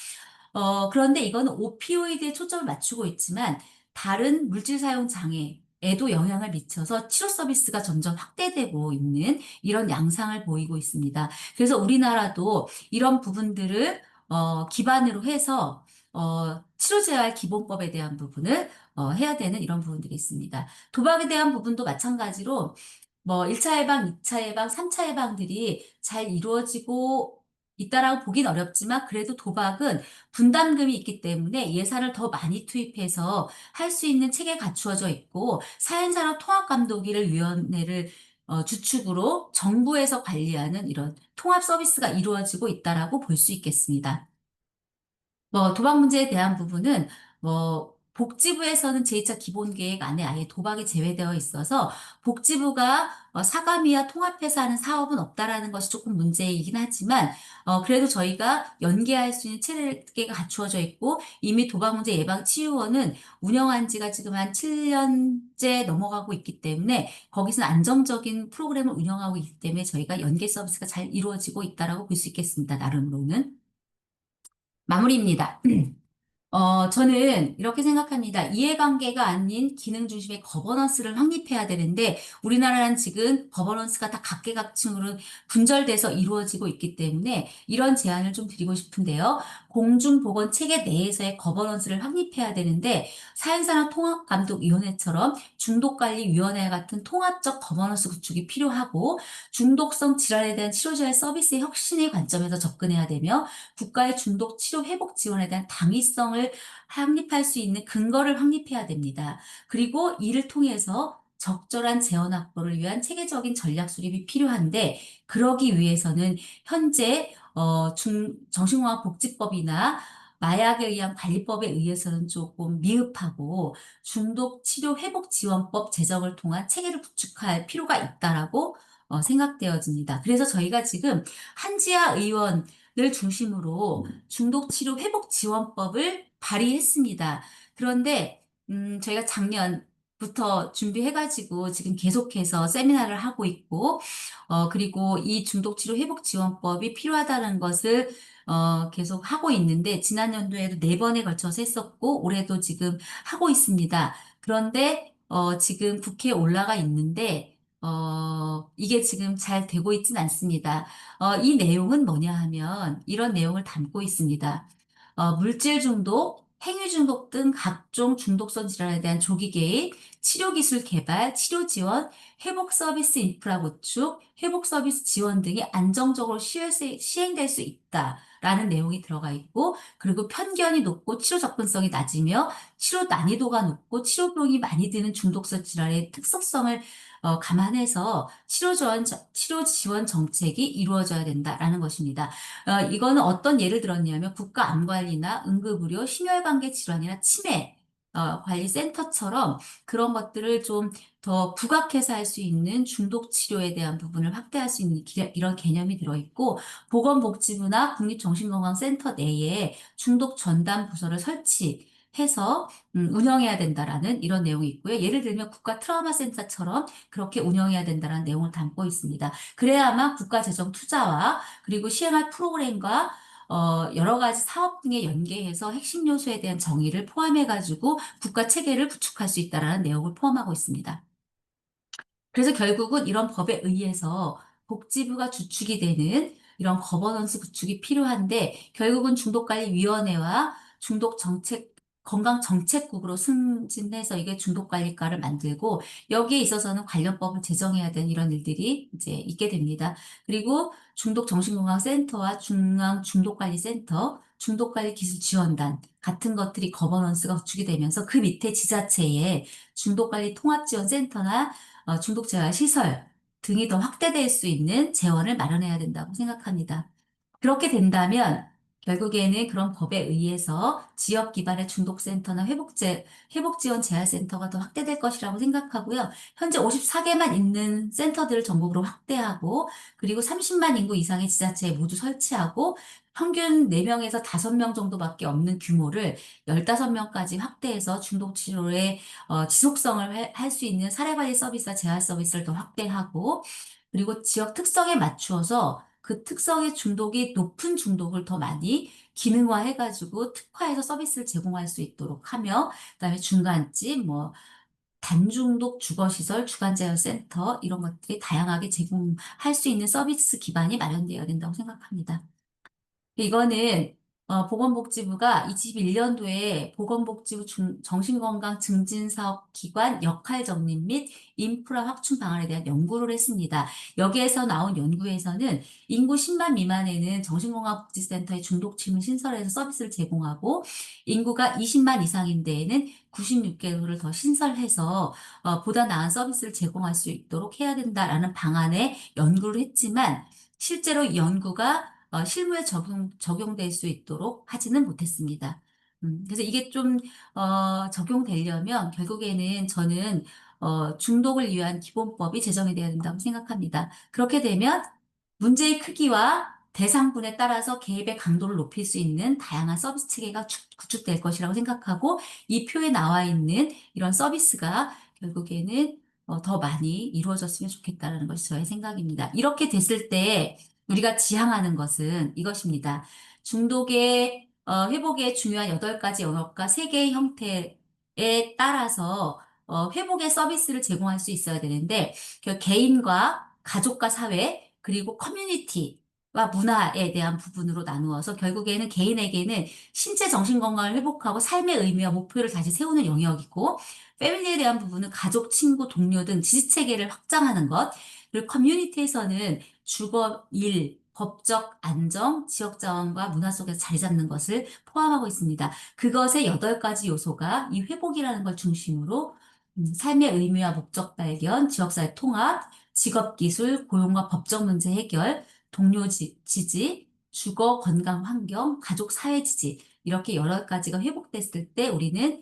그런데 이거는 오피오이드에 초점을 맞추고 있지만 다른 물질 사용 장애에도 영향을 미쳐서 치료 서비스가 점점 확대되고 있는 이런 양상을 보이고 있습니다. 그래서 우리나라도 이런 부분들을 기반으로 해서 치료재활 기본법에 대한 부분을 해야 되는 이런 부분들이 있습니다. 도박에 대한 부분도 마찬가지로 뭐 1차 예방, 2차 예방, 3차 예방들이 잘 이루어지고 있다라고 보긴 어렵지만 그래도 도박은 분담금이 있기 때문에 예산을 더 많이 투입해서 할 수 있는 체계 갖추어져 있고 사회산업통합감독위원회를 주축으로 정부에서 관리하는 이런 통합 서비스가 이루어지고 있다라고 볼 수 있겠습니다. 뭐 도박 문제에 대한 부분은 뭐 복지부에서는 제2차 기본계획 안에 아예 도박이 제외되어 있어서 복지부가 사감위와 통합해서 하는 사업은 없다라는 것이 조금 문제이긴 하지만 그래도 저희가 연계할 수 있는 체계가 갖추어져 있고 이미 도박 문제 예방 치유원은 운영한 지가 지금 한 7년째 넘어가고 있기 때문에 거기서는 안정적인 프로그램을 운영하고 있기 때문에 저희가 연계 서비스가 잘 이루어지고 있다라고 볼 수 있겠습니다. 나름으로는. 마무리입니다. 저는 이렇게 생각합니다. 이해관계가 아닌 기능 중심의 거버넌스를 확립해야 되는데, 우리나라는 지금 거버넌스가 다 각계각층으로 분절돼서 이루어지고 있기 때문에 이런 제안을 좀 드리고 싶은데요. 공중보건 체계 내에서의 거버넌스를 확립해야 되는데, 사회산업통합감독위원회처럼 중독관리위원회 같은 통합적 거버넌스 구축이 필요하고, 중독성 질환에 대한 치료제와 서비스의 혁신의 관점에서 접근해야 되며, 국가의 중독 치료 회복 지원에 대한 당위성을 확립할 수 있는 근거를 확립해야 됩니다. 그리고 이를 통해서 적절한 재원 확보를 위한 체계적인 전략 수립이 필요한데 그러기 위해서는 현재 정신건강복지법이나 마약에 의한 관리법에 의해서는 조금 미흡하고 중독 치료 회복 지원법 제정을 통한 체계를 구축할 필요가 있다라고 생각되어집니다. 그래서 저희가 지금 한지아 의원 을 중심으로 중독치료 회복지원법을 발의했습니다. 그런데 저희가 작년부터 준비해가지고 지금 계속해서 세미나를 하고 있고 그리고 이 중독치료 회복지원법이 필요하다는 것을 계속 하고 있는데 지난 연도에도 4번에 걸쳐서 했었고 올해도 지금 하고 있습니다. 그런데 지금 국회에 올라가 있는데 이게 지금 잘 되고 있진 않습니다. 이 내용은 뭐냐 하면 이런 내용을 담고 있습니다. 물질 중독, 행위 중독 등 각종 중독성 질환에 대한 조기 개입, 치료 기술 개발, 치료 지원, 회복 서비스 인프라 구축, 회복 서비스 지원 등이 안정적으로 시행될 수 있다라는 내용이 들어가 있고, 그리고 편견이 높고 치료 접근성이 낮으며 치료 난이도가 높고 치료 비용이 많이 드는 중독성 질환의 특성성을 감안해서 치료 지원 정책이 이루어져야 된다라는 것입니다. 이거는 어떤 예를 들었냐면 국가암관리나 응급의료, 심혈관계 질환이나 치매 관리센터처럼 그런 것들을 좀 더 부각해서 할 수 있는 중독 치료에 대한 부분을 확대할 수 있는 이런 개념이 들어있고 보건복지부나 국립정신건강센터 내에 중독 전담 부서를 설치해서 운영해야 된다라는 이런 내용이 있고요. 예를 들면 국가 트라우마 센터처럼 그렇게 운영해야 된다는 내용을 담고 있습니다. 그래야만 국가 재정 투자와 그리고 시행할 프로그램과 여러 가지 사업 등에 연계해서 핵심 요소에 대한 정의를 포함해가지고 국가 체계를 구축할 수 있다는 내용을 포함하고 있습니다. 그래서 결국은 이런 법에 의해서 복지부가 주축이 되는 이런 거버넌스 구축이 필요한데 결국은 중독관리위원회와 중독정책 건강정책국으로 승진해서 이게 중독관리과를 만들고 여기에 있어서는 관련법을 제정해야 되는 이런 일들이 이제 있게 됩니다. 그리고 중독정신건강센터와 중앙중독관리센터, 중독관리기술지원단 같은 것들이 거버넌스가 구축이 되면서 그 밑에 지자체에 중독관리 통합지원센터나 중독재활 시설 등이 더 확대될 수 있는 재원을 마련해야 된다고 생각합니다. 그렇게 된다면 결국에는 그런 법에 의해서 지역 기반의 중독센터나 회복지원 재활센터가 더 확대될 것이라고 생각하고요. 현재 54개만 있는 센터들을 전국으로 확대하고, 그리고 30만 인구 이상의 지자체에 모두 설치하고, 평균 4명에서 5명 정도밖에 없는 규모를 15명까지 확대해서 중독 치료의 지속성을 할 수 있는 사례관리 서비스와 재활 서비스를 더 확대하고, 그리고 지역 특성에 맞추어서 그 특성의 중독이 높은 중독을 더 많이 기능화해가지고 특화해서 서비스를 제공할 수 있도록 하며, 그다음에 중간집, 뭐 단중독 주거시설, 주간재활센터 이런 것들이 다양하게 제공할 수 있는 서비스 기반이 마련되어야 된다고 생각합니다. 이거는 보건복지부가 21년도에 보건복지부 정신건강 증진사업 기관 역할 정립 및 인프라 확충 방안에 대한 연구를 했습니다. 여기에서 나온 연구에서는 인구 10만 미만에는 정신건강복지센터의 중독침을 신설해서 서비스를 제공하고, 인구가 20만 이상인 데에는 96개소를 더 신설해서 보다 나은 서비스를 제공할 수 있도록 해야 된다라는 방안에 연구를 했지만, 실제로 이 연구가 실무에 적용될 수 있도록 하지는 못했습니다. 그래서 이게 좀, 적용되려면 결국에는 저는, 중독을 위한 기본법이 제정이 되어야 된다고 생각합니다. 그렇게 되면 문제의 크기와 대상군에 따라서 개입의 강도를 높일 수 있는 다양한 서비스 체계가 구축될 것이라고 생각하고, 이 표에 나와 있는 이런 서비스가 결국에는 더 많이 이루어졌으면 좋겠다는 것이 저의 생각입니다. 이렇게 됐을 때 우리가 지향하는 것은 이것입니다. 중독의 회복의 중요한 8가지 영역과 3개의 형태에 따라서 회복의 서비스를 제공할 수 있어야 되는데, 그 개인과 가족과 사회, 그리고 커뮤니티와 문화에 대한 부분으로 나누어서 결국에는 개인에게는 신체 정신 건강을 회복하고 삶의 의미와 목표를 다시 세우는 영역이고, 패밀리에 대한 부분은 가족, 친구, 동료 등 지지 체계를 확장하는 것, 그리고 커뮤니티에서는 주거, 일, 법적 안정, 지역 자원과 문화 속에서 자리 잡는 것을 포함하고 있습니다. 그것의 8가지 요소가 이 회복이라는 걸 중심으로 삶의 의미와 목적 발견, 지역사회 통합, 직업 기술, 고용과 법적 문제 해결, 동료 지지, 주거, 건강, 환경, 가족, 사회 지지 이렇게 여러 가지가 회복됐을 때 우리는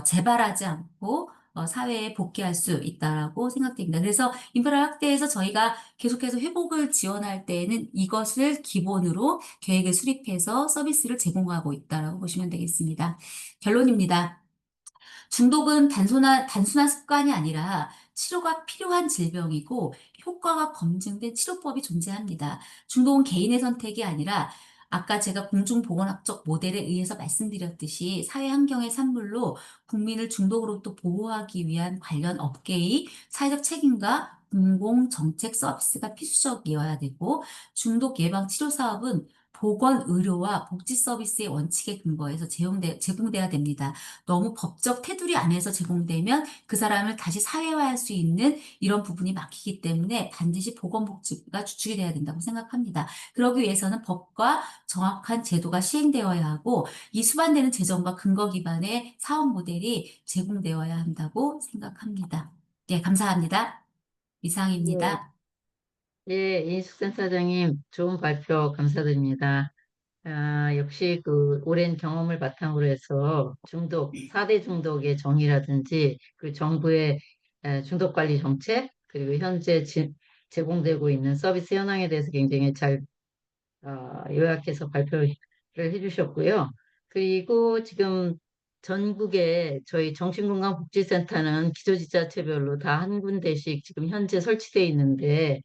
재발하지 않고 사회에 복귀할 수 있다라고 생각됩니다. 그래서 인프라 확대에서 저희가 계속해서 회복을 지원할 때에는 이것을 기본으로 계획을 수립해서 서비스를 제공하고 있다라고 보시면 되겠습니다. 결론입니다. 중독은 단순한 습관이 아니라 치료가 필요한 질병이고 효과가 검증된 치료법이 존재합니다. 중독은 개인의 선택이 아니라 아까 제가 공중보건학적 모델에 의해서 말씀드렸듯이 사회 환경의 산물로 국민을 중독으로부터 보호하기 위한 관련 업계의 사회적 책임과 공공정책 서비스가 필수적이어야 되고, 중독 예방 치료 사업은 보건, 의료와 복지 서비스의 원칙에 근거해서 제공돼야 됩니다. 너무 법적 테두리 안에서 제공되면 그 사람을 다시 사회화할 수 있는 이런 부분이 막히기 때문에 반드시 보건복지부가 주축이 돼야 된다고 생각합니다. 그러기 위해서는 법과 정확한 제도가 시행되어야 하고, 이 수반되는 재정과 근거 기반의 사업 모델이 제공되어야 한다고 생각합니다. 네, 감사합니다. 예, 이상입니다. 예, 이숙sen 사장님, 좋은 발표 감사드립니다. 역시 그 오랜 경험을 바탕으로 해서 중독, 4대 중독의 정의라든지 그 정부의 중독 관리 정책, 그리고 현재 제공되고 있는 서비스 현황에 대해서 굉장히 잘 요약해서 발표를 해주셨고요. 그리고 지금 전국에 저희 정신건강복지센터는 기초지자체별로 다 한 군데씩 지금 현재 설치되어 있는데,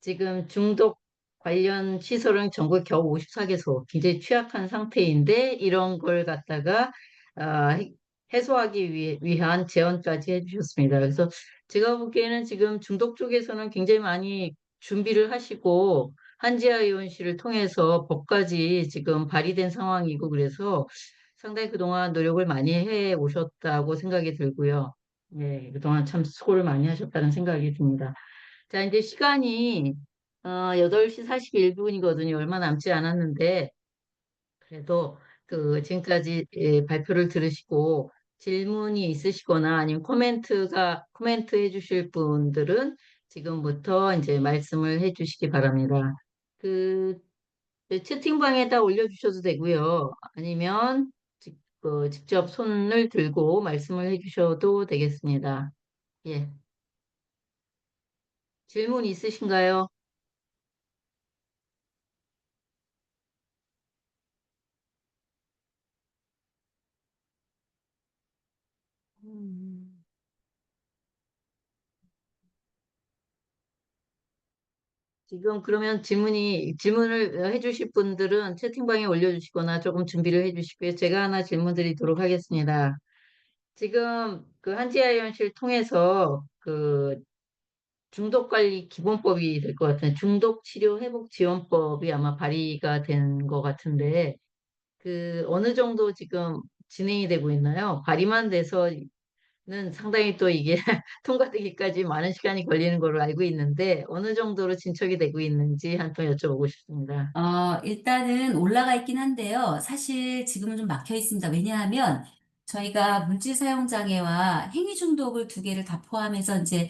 지금 중독 관련 시설은 전국 겨우 54개소, 굉장히 취약한 상태인데 이런 걸 갖다가 아, 해소하기 위한 제언까지 해주셨습니다. 그래서 제가 보기에는 지금 중독 쪽에서는 굉장히 많이 준비를 하시고 한지아 의원실을 통해서 법까지 지금 발의된 상황이고, 그래서 상당히 그동안 노력을 많이 해 오셨다고 생각이 들고요. 네, 그동안 참 수고를 많이 하셨다는 생각이 듭니다. 자, 이제 시간이 8시 41분이거든요. 얼마 남지 않았는데, 그래도 그 지금까지 발표를 들으시고 질문이 있으시거나 아니면 코멘트 해주실 분들은 지금부터 이제 말씀을 해주시기 바랍니다. 그 채팅방에다 올려주셔도 되고요. 아니면 직접 손을 들고 말씀을 해주셔도 되겠습니다. 예. 질문 있으신가요? 음. 지금 그러면 질문을 해주실 분들은 채팅방에 올려주시거나 조금 준비를 해주시고요. 제가 하나 질문 드리도록 하겠습니다. 지금 그 한지아이언실 통해서 그 중독관리 기본법이 될 것 같은데, 중독치료회복지원법이 아마 발의가 된 것 같은데, 그 어느 정도 지금 진행이 되고 있나요? 발의만 돼서는 상당히 또 이게 통과되기까지 많은 시간이 걸리는 걸로 알고 있는데, 어느 정도로 진척이 되고 있는지 한 번 여쭤보고 싶습니다. 일단은 올라가 있긴 한데요. 사실 지금은 좀 막혀 있습니다. 왜냐하면 저희가 물질 사용 장애와 행위 중독을 두 개를 다 포함해서 이제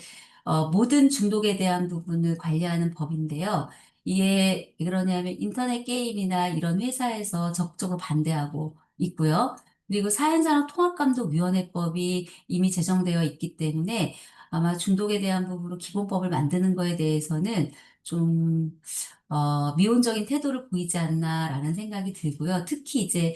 모든 중독에 대한 부분을 관리하는 법인데요. 이게 왜 그러냐면 인터넷 게임이나 이런 회사에서 적극적으로 반대하고 있고요. 그리고 사회산업통합감독위원회법이 이미 제정되어 있기 때문에 아마 중독에 대한 부분으로 기본법을 만드는 거에 대해서는 좀 미온적인 태도를 보이지 않나라는 생각이 들고요. 특히 이제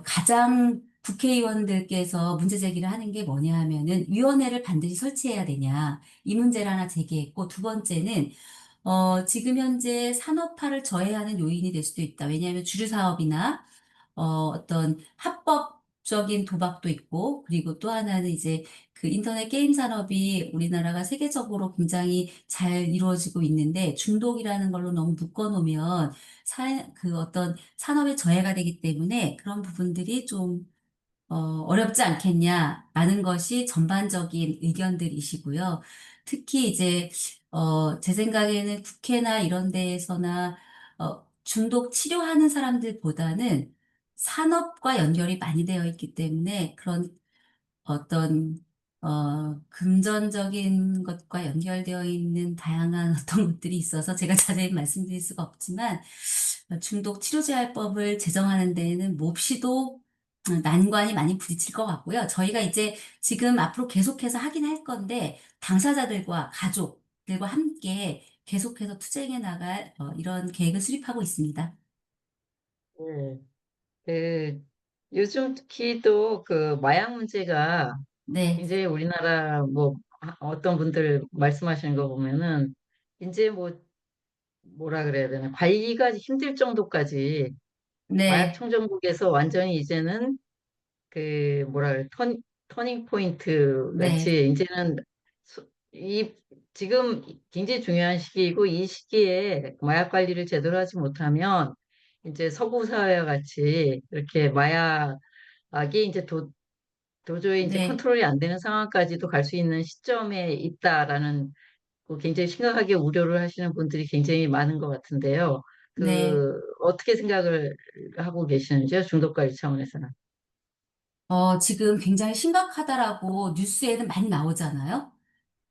가장 국회의원들께서 문제 제기를 하는 게 뭐냐 하면은 위원회를 반드시 설치해야 되냐 이 문제를 하나 제기했고 두 번째는 지금 현재 산업화를 저해하는 요인이 될 수도 있다. 왜냐하면 주류 사업이나 어떤 합법적인 도박도 있고, 그리고 또 하나는 이제 그 인터넷 게임 산업이 우리나라가 세계적으로 굉장히 잘 이루어지고 있는데 중독이라는 걸로 너무 묶어놓으면 그 어떤 산업의 저해가 되기 때문에 그런 부분들이 좀 어렵지 않겠냐라는 것이 전반적인 의견들이시고요. 특히 이제, 제 생각에는 국회나 이런 데에서나, 중독 치료하는 사람들보다는 산업과 연결이 많이 되어 있기 때문에 그런 어떤 금전적인 것과 연결되어 있는 다양한 어떤 것들이 있어서 제가 자세히 말씀드릴 수가 없지만 중독 치료제할법을 제정하는 데에는 몹시도 난관이 많이 부딪힐 것 같고요. 저희가 이제 지금 앞으로 계속해서 하긴 할 건데 당사자들과 가족들과 함께 계속해서 투쟁해 나갈 이런 계획을 수립하고 있습니다. 네. 그 요즘 특히 또 그 마약 문제가 네, 굉장히 우리나라 뭐 어떤 분들 말씀하시는 거 보면은 이제 뭐 뭐라 그래야 되나 관리가 힘들 정도까지 마약 네, 청정국에서 완전히 이제는 그 뭐라 그래 터닝 포인트 네, 같이 이제는 이 지금 굉장히 중요한 시기이고 이 시기에 마약 관리를 제대로 하지 못하면 이제 서구 사회와 같이 이렇게 마약이 이제 도저히 이제 네, 컨트롤이 안 되는 상황까지도 갈 수 있는 시점에 있다라는 굉장히 심각하게 우려를 하시는 분들이 굉장히 많은 것 같은데요. 네. 그 어떻게 생각을 하고 계시는지요? 중독 관리 차원에서는. 지금 굉장히 심각하다라고 뉴스에는 많이 나오잖아요.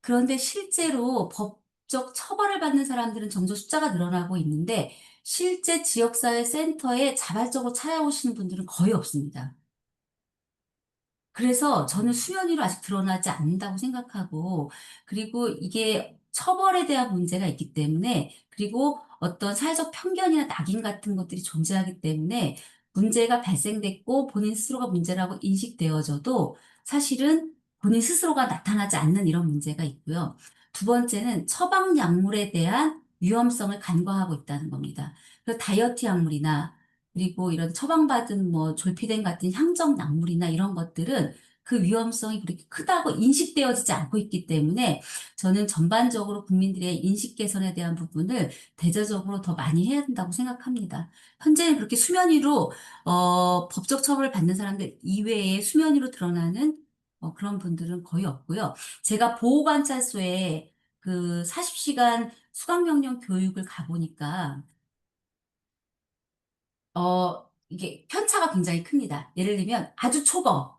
그런데 실제로 법적 처벌을 받는 사람들은 점점 숫자가 늘어나고 있는데 실제 지역사회 센터에 자발적으로 찾아오시는 분들은 거의 없습니다. 그래서 저는 수면 위로 아직 드러나지 않는다고 생각하고, 그리고 이게 처벌에 대한 문제가 있기 때문에, 그리고 어떤 사회적 편견이나 낙인 같은 것들이 존재하기 때문에 문제가 발생됐고 본인 스스로가 문제라고 인식되어져도 사실은 본인 스스로가 나타나지 않는 이런 문제가 있고요. 두 번째는 처방 약물에 대한 위험성을 간과하고 있다는 겁니다. 그래서 다이어트 약물이나 그리고 이런 처방받은 뭐 졸피뎀 같은 향정 약물이나 이런 것들은 그 위험성이 그렇게 크다고 인식되어지지 않고 있기 때문에 저는 전반적으로 국민들의 인식 개선에 대한 부분을 대대적으로 더 많이 해야 된다고 생각합니다. 현재는 그렇게 수면 위로 법적 처벌을 받는 사람들 이외에 수면 위로 드러나는 그런 분들은 거의 없고요. 제가 보호관찰소에 그 40시간 수강명령 교육을 가보니까 이게 편차가 굉장히 큽니다. 예를 들면 아주 초범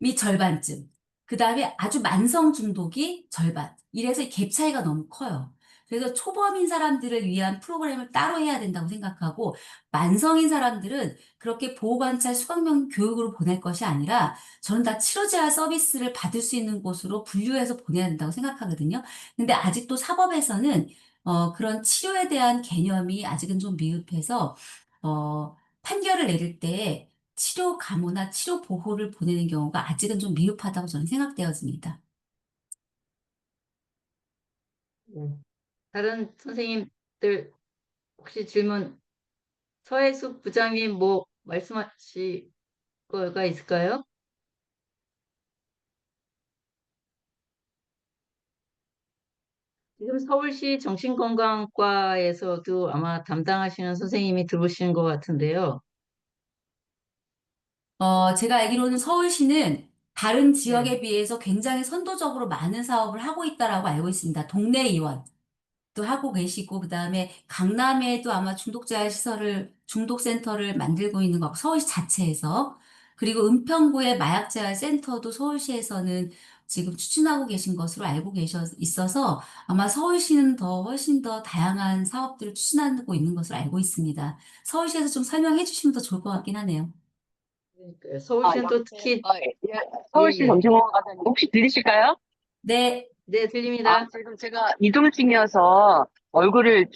및 절반쯤. 그 다음에 아주 만성 중독이 절반. 이래서 이 갭 차이가 너무 커요. 그래서 초범인 사람들을 위한 프로그램을 따로 해야 된다고 생각하고 만성인 사람들은 그렇게 보호관찰 수강명 교육으로 보낼 것이 아니라 저는 다 치료재활 서비스를 받을 수 있는 곳으로 분류해서 보내야 된다고 생각하거든요. 근데 아직도 사법에서는 그런 치료에 대한 개념이 아직은 좀 미흡해서 판결을 내릴 때 치료 감호나 치료 보호를 보내는 경우가 아직은 좀 미흡하다고 저는 생각되어집니다. 네. 다른 선생님들 혹시 질문, 서해숙 부장님 뭐 말씀하실 거가 있을까요? 지금 서울시 정신건강과에서도 아마 담당하시는 선생님이 들어오시는 것 같은데요. 제가 알기로는 서울시는 다른 네. 지역에 비해서 굉장히 선도적으로 많은 사업을 하고 있다라고 알고 있습니다. 동네 의원. 또 하고 계시고, 그 다음에 강남에도 아마 중독센터를 만들고 있는 거, 같고, 서울시 자체에서. 그리고 은평구의 마약재활센터도 서울시에서는 지금 추진하고 계신 것으로 알고 있어서 아마 서울시는 훨씬 더 다양한 사업들을 추진하고 있는 것으로 알고 있습니다. 서울시에서 좀 설명해 주시면 더 좋을 것 같긴 하네요. 그러니까요. 서울시는 또 여보세요? 특히 예. 예, 서울시 예. 정신건강 과장님 혹시 들리실까요? 네, 네, 들립니다. 지금 제가 이동 중이어서 얼굴을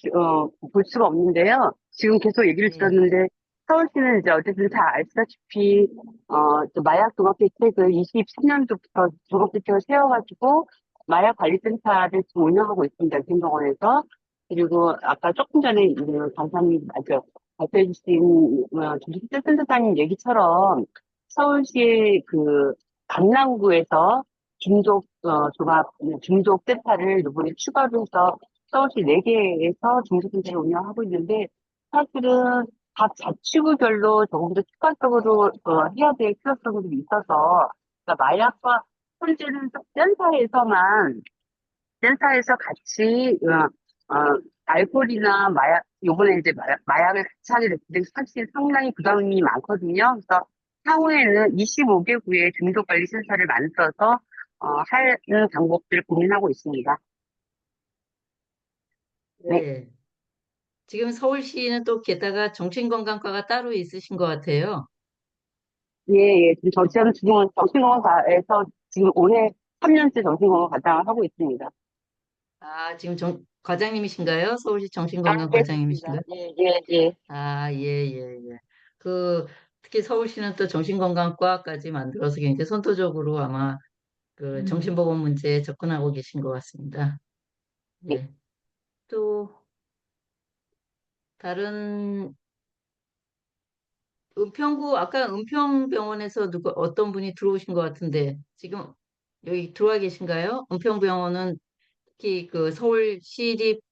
볼 수가 없는데요. 지금 계속 얘기를 예. 들었는데 서울시는 이제 어쨌든 다 아시다시피 또 마약 종합 대책을 23년도부터 종합 대책을 세워가지고 마약 관리센터를 지금 운영하고 있습니다. 김동원에서. 그리고 아까 조금 전에 강사님 맞아 발표해 주신 조식재 센터장님 얘기처럼 서울시의 그 강남구에서 중독 센터를 이번에 추가로 해서 서울시 4개에서 중독센터를 운영하고 있는데 사실은 각 자치구별로 조금 더 추가적으로 해야 될 필요성도 있어서 그러니까 마약과 현재는 센터에서 같이 알코올이나 마약 요번에 이제 마약을 같이 하게 됐는데 사실 상당히 부담이 많거든요. 그래서 향후에는 25개구의 중독관리센터를 만들어서 하는 방법들을 고민하고 있습니다. 네. 네. 지금 서울시는 또 게다가 정신건강과가 따로 있으신 것 같아요. 예, 예. 저는 지금은 정신건강과에서 지금 올해 3년째 정신건강 과장을 하고 있습니다. 아, 지금 과장님이신가요? 서울시 아, 정신건강 네, 그렇습니다. 과장님이신가요? 예, 예, 예. 아, 예, 예, 예. 그, 특히 서울시는 또 정신건강과까지 만들어서 굉장히 선도적으로 아마 그 음. 정신보건 문제에 접근하고 계신 것 같습니다. 네. 예. 또, 다른, 아까 은평병원에서 어떤 분이 들어오신 것 같은데, 지금 여기 들어와 계신가요? 은평병원은 특히 그 서울시립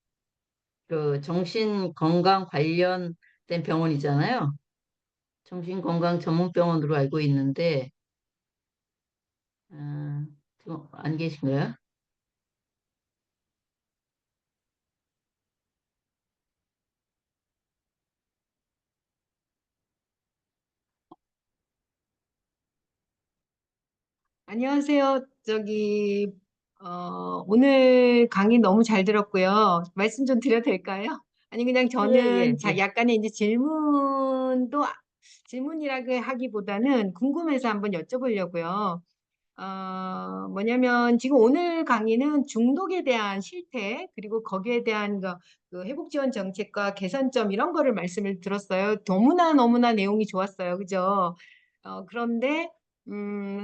그 정신건강 관련된 병원이잖아요. 정신건강 전문병원으로 알고 있는데, 아, 지금 안 계신가요? 안녕하세요. 오늘 강의 너무 잘 들었고요. 말씀 좀 드려도 될까요? 아니, 그냥 예, 저는 예, 예. 약간의 이제 질문이라고 하기보다는 궁금해서 한번 여쭤보려고요. 뭐냐면 지금 오늘 강의는 중독에 대한 실태, 그리고 거기에 대한 그 회복 지원 정책과 개선점 이런 거를 말씀을 들었어요. 너무나 너무나 내용이 좋았어요. 그죠? 그런데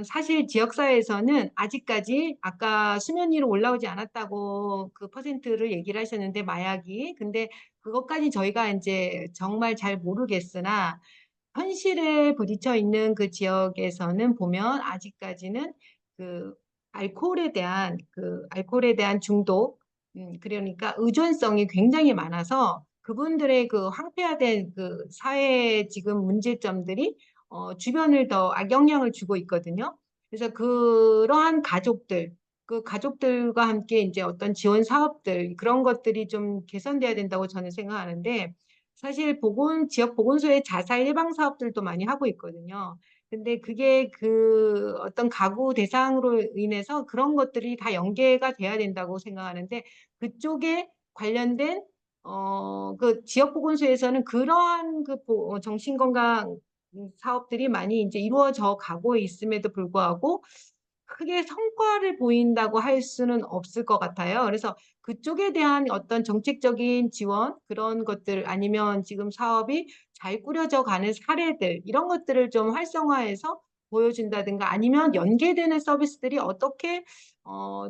사실 지역사회에서는 아직까지 아까 수면 위로 올라오지 않았다고 그 퍼센트를 얘기를 하셨는데 마약이 근데 그것까지 저희가 이제 정말 잘 모르겠으나 현실에 부딪혀 있는 그 지역에서는 보면 아직까지는 그 알코올에 대한 중독, 그러니까 의존성이 굉장히 많아서 그분들의 그 황폐화된 그 사회 지금 문제점들이 주변을 더 악영향을 주고 있거든요. 그래서 그러한 그 가족들과 함께 이제 어떤 지원 사업들 그런 것들이 좀 개선돼야 된다고 저는 생각하는데 사실 지역 보건소의 자살 예방 사업들도 많이 하고 있거든요. 근데 그게 그 어떤 가구 대상으로 인해서 그런 것들이 다 연계가 돼야 된다고 생각하는데 그쪽에 관련된 그 지역보건소에서는 그러한 정신건강 사업들이 많이 이제 이루어져 가고 있음에도 불구하고 크게 성과를 보인다고 할 수는 없을 것 같아요. 그래서 그쪽에 대한 어떤 정책적인 지원 그런 것들 아니면 지금 사업이 잘 꾸려져 가는 사례들 이런 것들을 좀 활성화해서 보여준다든가 아니면 연계되는 서비스들이 어떻게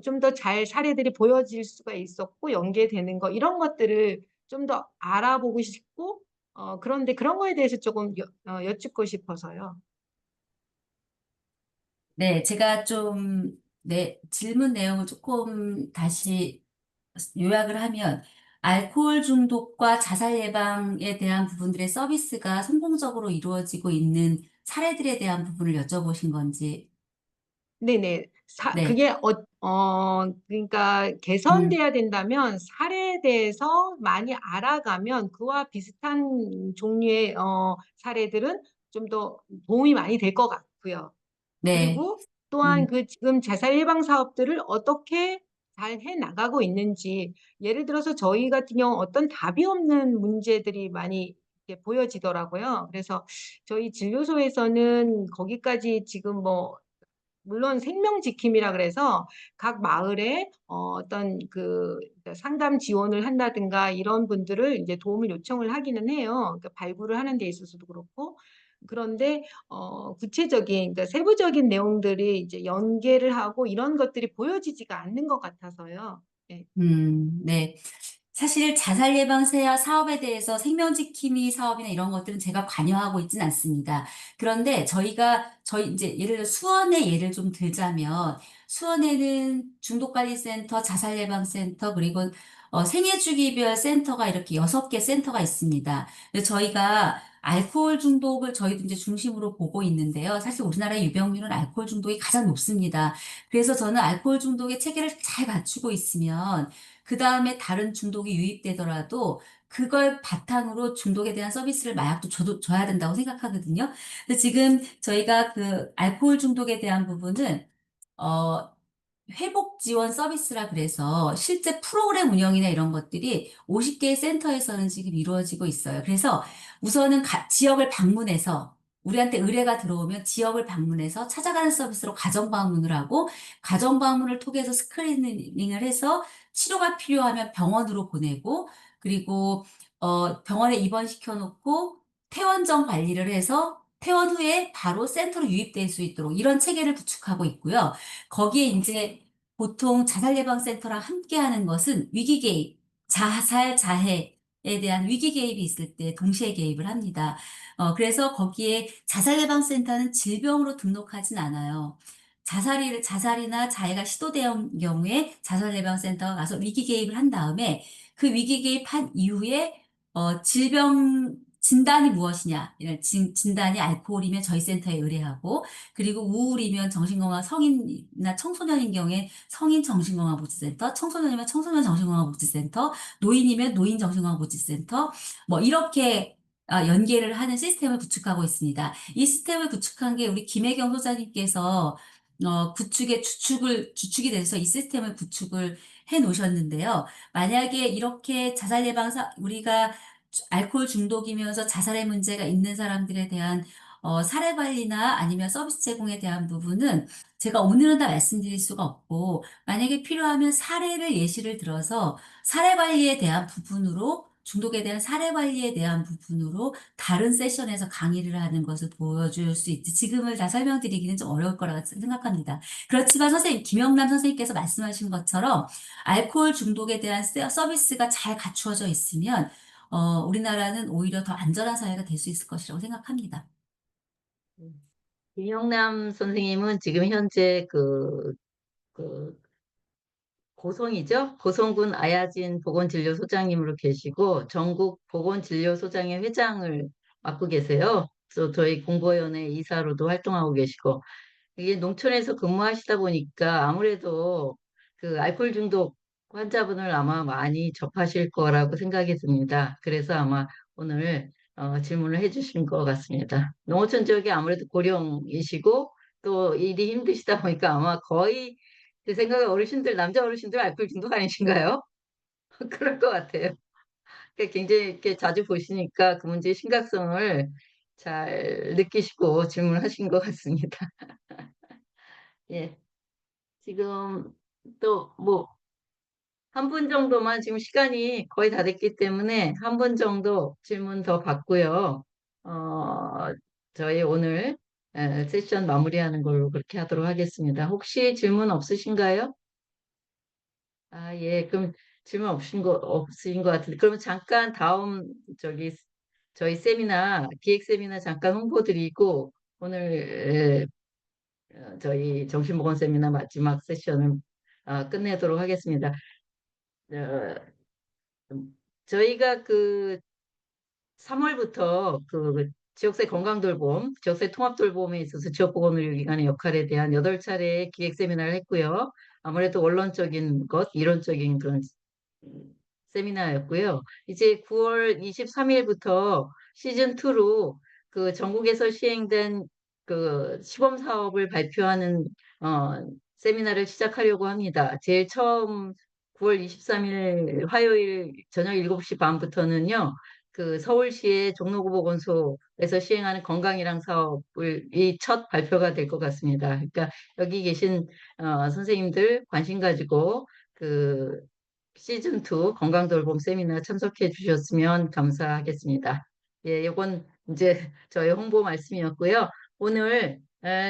좀 더 잘 사례들이 보여질 수가 있었고 연계되는 거 이런 것들을 좀 더 알아보고 싶고 그런데 그런 거에 대해서 조금 여쭙고 싶어서요. 네, 제가 좀, 네, 질문 내용을 조금 다시 요약을 하면, 알코올 중독과 자살 예방에 대한 부분들의 서비스가 성공적으로 이루어지고 있는 사례들에 대한 부분을 여쭤보신 건지, 네네. 네, 그게 그러니까 음, 개선돼야 된다면 사례에 대해서 많이 알아가면 그와 비슷한 종류의 사례들은 좀 더 도움이 많이 될 것 같고요. 네, 그리고 또한 음, 그 지금 자살 예방 사업들을 어떻게 잘 해 나가고 있는지 예를 들어서 저희 같은 경우 어떤 답이 없는 문제들이 많이 이렇게 보여지더라고요. 그래서 저희 진료소에서는 거기까지 지금 뭐 물론 생명지킴이라 그래서 각 마을에 어떤 그 상담 지원을 한다든가 이런 분들을 이제 도움을 요청을 하기는 해요. 그러니까 발굴을 하는 데 있어서도 그렇고. 그런데 구체적인 그러니까 세부적인 내용들이 이제 연계를 하고 이런 것들이 보여지지가 않는 것 같아서요. 네. 네. 사실 자살 예방 사업에 대해서 생명지킴이 사업이나 이런 것들은 제가 관여하고 있지는 않습니다. 그런데 저희 이제 예를 들어 수원의 예를 좀 들자면 수원에는 중독관리센터, 자살예방센터, 그리고 생애주기별 센터가 이렇게 6개 센터가 있습니다. 근데 저희가 알코올 중독을 저희도 이제 중심으로 보고 있는데요. 사실 우리나라의 유병률은 알코올 중독이 가장 높습니다. 그래서 저는 알코올 중독의 체계를 잘 갖추고 있으면 그 다음에 다른 중독이 유입되더라도 그걸 바탕으로 중독에 대한 서비스를 마약도 줘야 된다고 생각하거든요. 근데 지금 저희가 그 알코올 중독에 대한 부분은, 어, 회복 지원 서비스라 그래서 실제 프로그램 운영이나 이런 것들이 50개의 센터에서는 지금 이루어지고 있어요. 그래서 우선은 지역을 방문해서 우리한테 의뢰가 들어오면 지역을 방문해서 찾아가는 서비스로 가정 방문을 하고 가정 방문을 통해서 스크리닝을 해서 치료가 필요하면 병원으로 보내고 그리고 병원에 입원시켜 놓고 퇴원전 관리를 해서 퇴원 후에 바로 센터로 유입될 수 있도록 이런 체계를 구축하고 있고요. 거기에 이제 보통 자살예방센터랑 함께 하는 것은 위기 개입, 자살, 자해에 대한 위기 개입이 있을 때 동시에 개입을 합니다. 그래서 거기에 자살예방센터는 질병으로 등록하진 않아요. 자살이나 자해가 시도된 경우에 자살예방센터가 가서 위기 개입을 한 다음에 그 위기 개입한 이후에 질병 진단이 무엇이냐, 이런 진단이 알코올이면 저희 센터에 의뢰하고, 그리고 우울이면 정신건강 성인이나 청소년인 경우에 성인 정신건강복지센터, 청소년이면 청소년 정신건강복지센터, 노인이면 노인 정신건강복지센터, 뭐 이렇게 연계를 하는 시스템을 구축하고 있습니다. 이 시스템을 구축한 게 우리 김혜경 소장님께서 주축이 돼서 이 시스템을 구축을 해 놓으셨는데요. 만약에 이렇게 우리가 알코올 중독이면서 자살의 문제가 있는 사람들에 대한 사례 관리나 아니면 서비스 제공에 대한 부분은 제가 오늘은 다 말씀드릴 수가 없고, 만약에 필요하면 사례를 예시를 들어서 사례 관리에 대한 부분으로 중독에 대한 사례 관리에 대한 부분으로 다른 세션에서 강의를 하는 것을 보여줄 수 있지. 지금을 다 설명드리기는 좀 어려울 거라고 생각합니다. 그렇지만 김영남 선생님께서 말씀하신 것처럼 알코올 중독에 대한 서비스가 잘 갖추어져 있으면 우리나라는 오히려 더 안전한 사회가 될 수 있을 것이라고 생각합니다. 김영남 선생님은 지금 현재 그 고성이죠? 고성군 아야진 보건진료소장님으로 계시고 전국 보건진료소장의 회장을 맡고 계세요. 그래서 저희 공보위원회 이사로도 활동하고 계시고 이게 농촌에서 근무하시다 보니까 아무래도 그 알코올 중독 환자분을 아마 많이 접하실 거라고 생각이 듭니다. 그래서 아마 오늘 질문을 해주신 것 같습니다. 농어촌 지역이 아무래도 고령이시고 또 일이 힘드시다 보니까 아마 거의 제 생각에 남자 어르신들 알코올 중독 아니신가요? 그럴 것 같아요. 굉장히 이렇게 자주 보시니까 그 문제의 심각성을 잘 느끼시고 질문하신 것 같습니다. 예. 지금 또 뭐 한 분 정도만 지금 시간이 거의 다 됐기 때문에 한 분 정도 질문 더 받고요. 어, 저희 오늘 세션 마무리하는 걸로 그렇게 하도록 하겠습니다. 혹시 질문 없으신가요? 아, 예. 그럼 질문 없으신 것 같은데. 그러면 잠깐 다음 저기 저희 세미나, 기획 세미나 잠깐 홍보 드리고 오늘 저희 정신보건 세미나 마지막 세션을 끝내도록 하겠습니다. 어, 저희가 그 3월부터 그 지역세 건강돌봄, 지역세 통합돌봄에 있어서 지역보건의료기관의 역할에 대한 8차례 기획 세미나를 했고요. 아무래도 원론적인 것, 이론적인 그런 세미나였고요. 이제 9월 23일부터 시즌2로 그 전국에서 시행된 그 시범 사업을 발표하는 세미나를 시작하려고 합니다. 제일 처음 9월 23일 화요일 저녁 7시 반부터는요. 그 서울시의 종로구보건소에서 시행하는 건강이랑 사업을 이 첫 발표가 될 것 같습니다. 그러니까 여기 계신 선생님들 관심 가지고 그 시즌2 건강돌봄 세미나 참석해 주셨으면 감사하겠습니다. 예, 이건 이제 저희 홍보 말씀이었고요. 오늘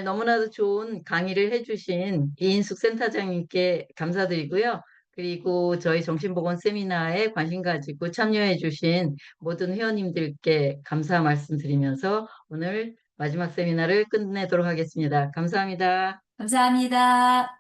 너무나도 좋은 강의를 해주신 이인숙 센터장님께 감사드리고요. 그리고 저희 정신보건 세미나에 관심 가지고 참여해 주신 모든 회원님들께 감사 말씀드리면서 오늘 마지막 세미나를 끝내도록 하겠습니다. 감사합니다. 감사합니다.